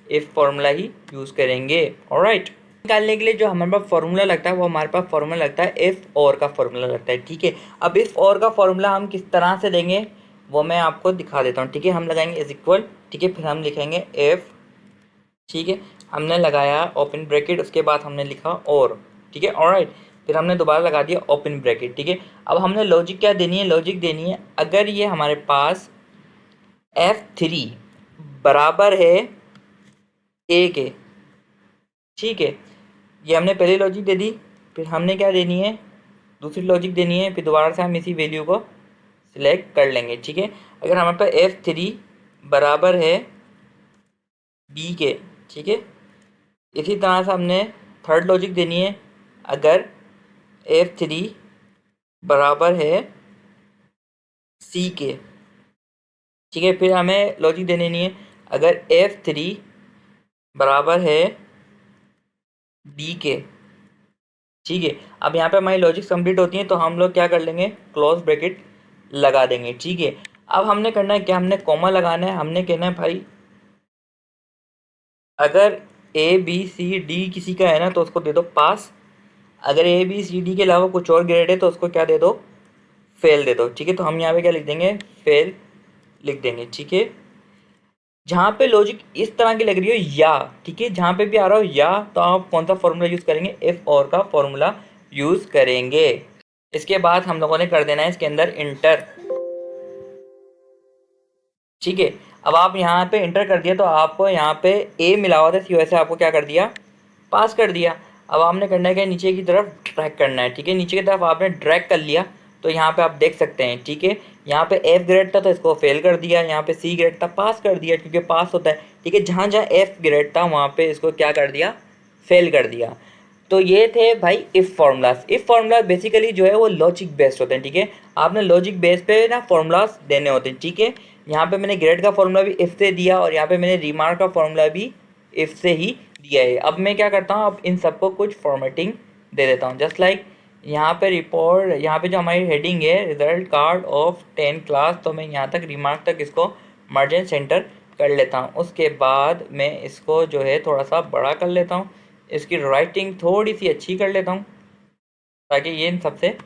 इफ़ फार्मूला ही यूज़ करेंगे। ऑलराइट, निकालने के लिए जो हमारे पास फार्मूला लगता है वो हमारे पास फार्मूला लगता है इफ़ और का फार्मूला लगता है। ठीक है, अब इफ़ और का फार्मूला हम किस तरह से देंगे वो मैं आपको दिखा देता हूँ। ठीक है, हम लगाएंगे इज इक्वल, ठीक है, फिर हम लिखेंगे इफ़, ठीक है, हमने लगाया ओपन ब्रैकेट, उसके बाद हमने लिखा और, ठीक है, ऑलराइट, फिर हमने दोबारा लगा दिया ओपन ब्रैकेट। ठीक है, अब हमने लॉजिक क्या देनी है, लॉजिक देनी है अगर ये हमारे पास F3 बराबर है ए के। ठीक है, ये हमने पहली लॉजिक दे दी, फिर हमने क्या देनी है, दूसरी लॉजिक देनी है, फिर दोबारा से हम इसी वैल्यू को सिलेक्ट कर लेंगे। ठीक है, अगर हमारे पास F3 बराबर है बी के, ठीक है, इसी तरह से हमने थर्ड लॉजिक देनी है अगर F3 बराबर है सी के। ठीक है, फिर हमें लॉजिक देनी नहीं है अगर F3 बराबर है डी के। ठीक है, अब यहाँ पे हमारी लॉजिक कंप्लीट होती है तो हम लोग क्या कर लेंगे, क्लोज ब्रैकेट लगा देंगे। ठीक है, अब हमने करना है क्या, हमने कॉमा लगाना है। हमने कहना है भाई अगर ए बी सी डी किसी का है ना तो उसको दे दो पास, अगर ए बी सी डी के अलावा कुछ और ग्रेड है तो उसको क्या दे दो, फेल दे दो। ठीक है, तो हम यहाँ पे क्या लिख देंगे, फेल लिख देंगे। ठीक है, जहाँ पे लॉजिक इस तरह की लग रही हो या, ठीक है, जहाँ पे भी आ रहा हो या, तो आप कौन सा फॉर्मूला यूज़ करेंगे, इफ़ और का फॉर्मूला यूज़ करेंगे। इसके बाद हम लोगों ने कर देना है इसके अंदर इंटर। ठीक है, अब आप यहाँ पे इंटर कर दिया तो आपको यहाँ पे ए मिला हुआ था, इसी वजह से आपको क्या कर दिया, पास कर दिया। अब आपने करना है कि नीचे की तरफ ड्रैग करना है। ठीक है, नीचे की तरफ आपने ड्रैग कर लिया तो यहाँ पे आप देख सकते हैं। ठीक है, यहाँ पे एफ ग्रेड था तो इसको फेल कर दिया, यहाँ पे सी ग्रेड था पास कर दिया क्योंकि पास होता है। ठीक है, जहाँ जहाँ एफ ग्रेड था वहाँ पे इसको क्या कर दिया, फेल कर दिया। तो ये थे भाई if formulas. If formula basically जो है वो लॉजिक बेस्ड होते हैं। ठीक है, आपने लॉजिक बेस पे ना फार्मूलाज देने होते हैं। ठीक है, यहाँ पे मैंने ग्रेड का फार्मूला भी इफ़ से दिया और यहाँ पे मैंने रिमार्क का फार्मूला भी इफ़ से ही दिया है। अब मैं क्या करता हूँ, अब इन सबको कुछ फॉर्मेटिंग दे देता हूँ। जस्ट लाइक यहाँ पे रिपोर्ट, यहाँ पे जो हमारी हेडिंग है रिजल्ट कार्ड ऑफ 10 क्लास, तो मैं यहाँ तक रिमार्क तक इसको मार्जिन सेंटर कर लेता हूँ। उसके बाद मैं इसको जो है थोड़ा सा बड़ा कर लेता हूँ, इसकी राइटिंग थोड़ी सी अच्छी कर लेता हूँ ताकि ये इन सबसे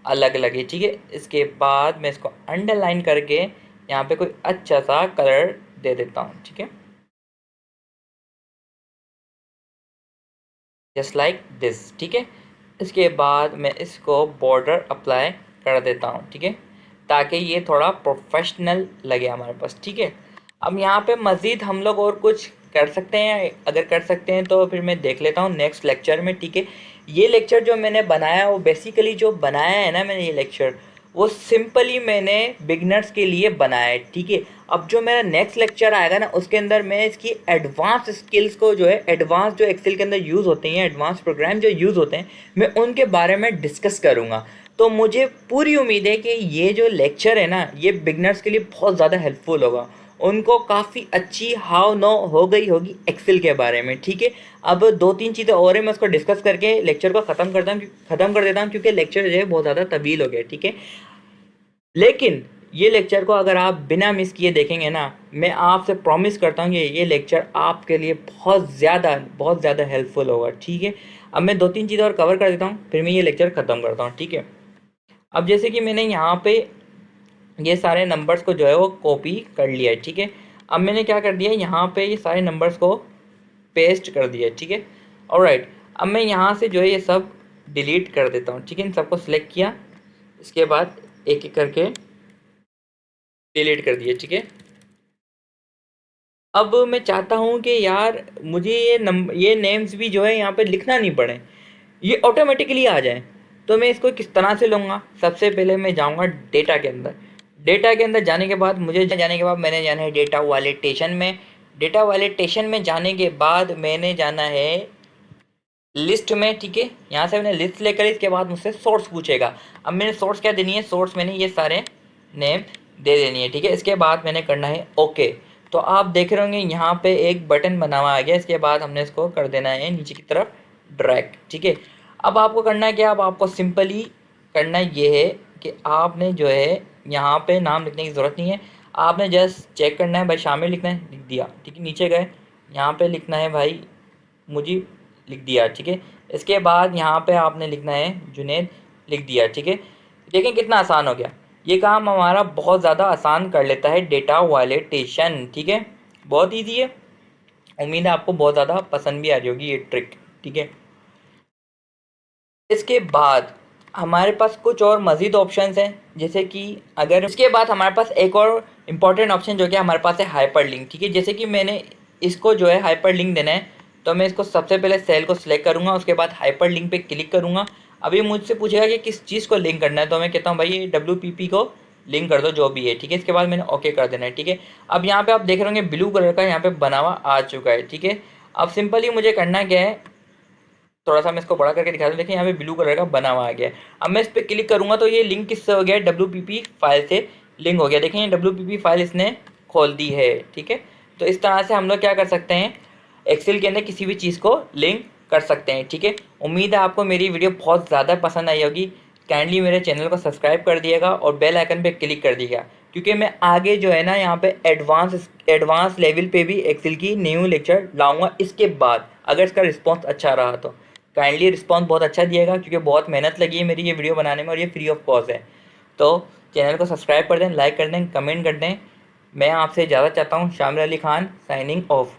अलग लगे। ठीक है, इसके बाद मैं इसको अंडरलाइन करके यहाँ पे कोई अच्छा सा कलर दे देता हूँ। ठीक है, जस्ट लाइक दिस। ठीक है, इसके बाद मैं इसको बॉर्डर अप्लाई कर देता हूँ। ठीक है, ताकि ये थोड़ा प्रोफेशनल लगे हमारे पास। ठीक है, अब यहाँ पे मज़ीद हम लोग और कुछ कर सकते हैं, अगर कर सकते हैं तो फिर मैं देख लेता हूँ नेक्स्ट लेक्चर में। ठीक है, ये लेक्चर जो मैंने बनाया वो बेसिकली जो बनाया है ना मैंने ये लेक्चर, वो सिंपली मैंने बिगनर्स के लिए बनाया है। ठीक है, अब जो मेरा नेक्स्ट लेक्चर आएगा ना उसके अंदर मैं इसकी एडवांस स्किल्स को जो है, एडवांस जो एक्सेल के अंदर यूज़ होते हैं, एडवांस प्रोग्राम जो यूज़ होते हैं, मैं उनके बारे में डिस्कस करूँगा। तो मुझे पूरी उम्मीद है कि ये जो लेक्चर है ना ये बिगनर्स के लिए बहुत ज़्यादा हेल्पफुल होगा, उनको काफ़ी अच्छी हाउ नो हो गई होगी एक्सेल के बारे में। ठीक है, अब दो तीन चीज़ें और है, मैं उसको डिस्कस करके लेक्चर को ख़त्म कर देता हूँ क्योंकि लेक्चर जो है बहुत ज़्यादा तवील हो गया। ठीक है, लेकिन ये लेक्चर को अगर आप बिना मिस किए देखेंगे ना, मैं आपसे प्रॉमिस करता हूँ कि ये लेक्चर आपके लिए बहुत ज़्यादा हेल्पफुल होगा। ठीक है, अब मैं दो तीन चीज़ें और कवर कर देता हूँ फिर मैं ये लेक्चर ख़त्म करता हूँ। ठीक है, अब जैसे कि मैंने यहाँ पे ये सारे नंबर्स को जो है वो कॉपी कर लिया है। ठीक है, अब मैंने क्या कर दिया, यहाँ पे ये सारे नंबर्स को पेस्ट कर दिया है। ठीक है, ऑलराइट, अब मैं यहाँ से जो है ये सब डिलीट कर देता हूँ। ठीक है, इन सबको सिलेक्ट किया, इसके बाद एक एक करके डिलीट कर दिया। ठीक है, अब मैं चाहता हूँ कि यार मुझे ये नेम्स भी जो है यहाँ पे लिखना नहीं पड़े, ये ऑटोमेटिकली आ जाए। तो मैं इसको किस तरह से लूँगा, सबसे पहले मैं जाऊँगा डेटा के अंदर। डेटा के अंदर जाने के बाद मैंने जाना है डेटा वैलिडेशन में। डेटा वैलिडेशन में जाने के बाद मैंने जाना है लिस्ट में, ठीक है। यहाँ से मैंने लिस्ट लेकर इसके बाद मुझसे सोर्स पूछेगा। अब मैंने सोर्स क्या देनी है, सोर्स मैंने ये सारे नेम दे देनी है, ठीक है। इसके बाद मैंने करना है ओके। तो आप देख रहे होंगे यहाँ पे एक बटन बना हुआ आ गया। इसके बाद हमने इसको कर देना है नीचे की तरफ ड्रैग, ठीक है। अब आपको करना है क्या, अब आपको सिंपली करना ये है कि आपने जो है यहाँ पे नाम लिखने की ज़रूरत नहीं है। आपने जस्ट चेक करना है भाई, शामिल लिखना है, लिख दिया, ठीक है। नीचे गए, यहाँ पे लिखना है भाई मुझे, लिख दिया, ठीक है। इसके बाद यहाँ पे आपने लिखना है जुनैद, लिख दिया, ठीक है। देखें कितना आसान हो गया। ये काम हमारा बहुत ज़्यादा आसान कर लेता है डेटा वैलिडेशन, ठीक है। बहुत ईजी है। उम्मीद है आपको बहुत ज़्यादा पसंद भी आ रही होगी ये ट्रिक, ठीक है। इसके बाद हमारे पास कुछ और मज़ीद ऑप्शंस हैं, जैसे कि अगर इसके बाद हमारे पास एक और इम्पॉर्टेंट ऑप्शन जो कि हमारे पास है हाइपर लिंक, ठीक है। जैसे कि मैंने इसको जो है हाइपर लिंक देना है, तो मैं इसको सबसे पहले सेल को सिलेक्ट करूँगा, उसके बाद हाइपर लिंक पे क्लिक करूँगा। अभी मुझसे पूछेगा कि किस चीज़ को लिंक करना है, तो मैं कहता हूँ भाई ये WPP को लिंक कर दो जो भी है, ठीक है। इसके बाद मैंने ओके कर देना है, ठीक है। अब यहाँ पे आप देख रहे होंगे ब्लू कलर का यहाँ पे बना हुआ आ चुका है, ठीक है। अब सिंपली मुझे करना क्या है, थोड़ा सा मैं इसको बड़ा करके दिखा दूँ। देखिए यहाँ पे ब्लू कलर का बना हुआ आ गया है। अब मैं इस पर क्लिक करूँगा तो ये लिंक किससे हो गया, WPP फाइल से लिंक हो गया। देखिए ये WPP फाइल इसने खोल दी है, ठीक है। तो इस तरह से हम लोग क्या कर सकते हैं, एक्सेल के अंदर किसी भी चीज़ को लिंक कर सकते हैं, ठीक है। उम्मीद है आपको मेरी वीडियो बहुत ज़्यादा पसंद आई होगी। काइंडली मेरे चैनल को सब्सक्राइब कर दिएगा और बेल आइकन पे क्लिक कर दिएगा, क्योंकि मैं आगे जो है ना यहाँ पे एडवांस लेवल पे भी एक्सेल की न्यू लेक्चर लाऊंगा इसके बाद, अगर इसका रिस्पॉन्स अच्छा रहा तो। काइंडली रिस्पॉन्स बहुत अच्छा दिएगा, क्योंकि बहुत मेहनत लगी है मेरी ये वीडियो बनाने में और ये फ्री ऑफ कॉस्ट है। तो चैनल को सब्सक्राइब कर दें, लाइक कर दें, कमेंट कर दें। मैं आपसे इजाज़त चाहता हूँ। Shamir Ali Khan signing off.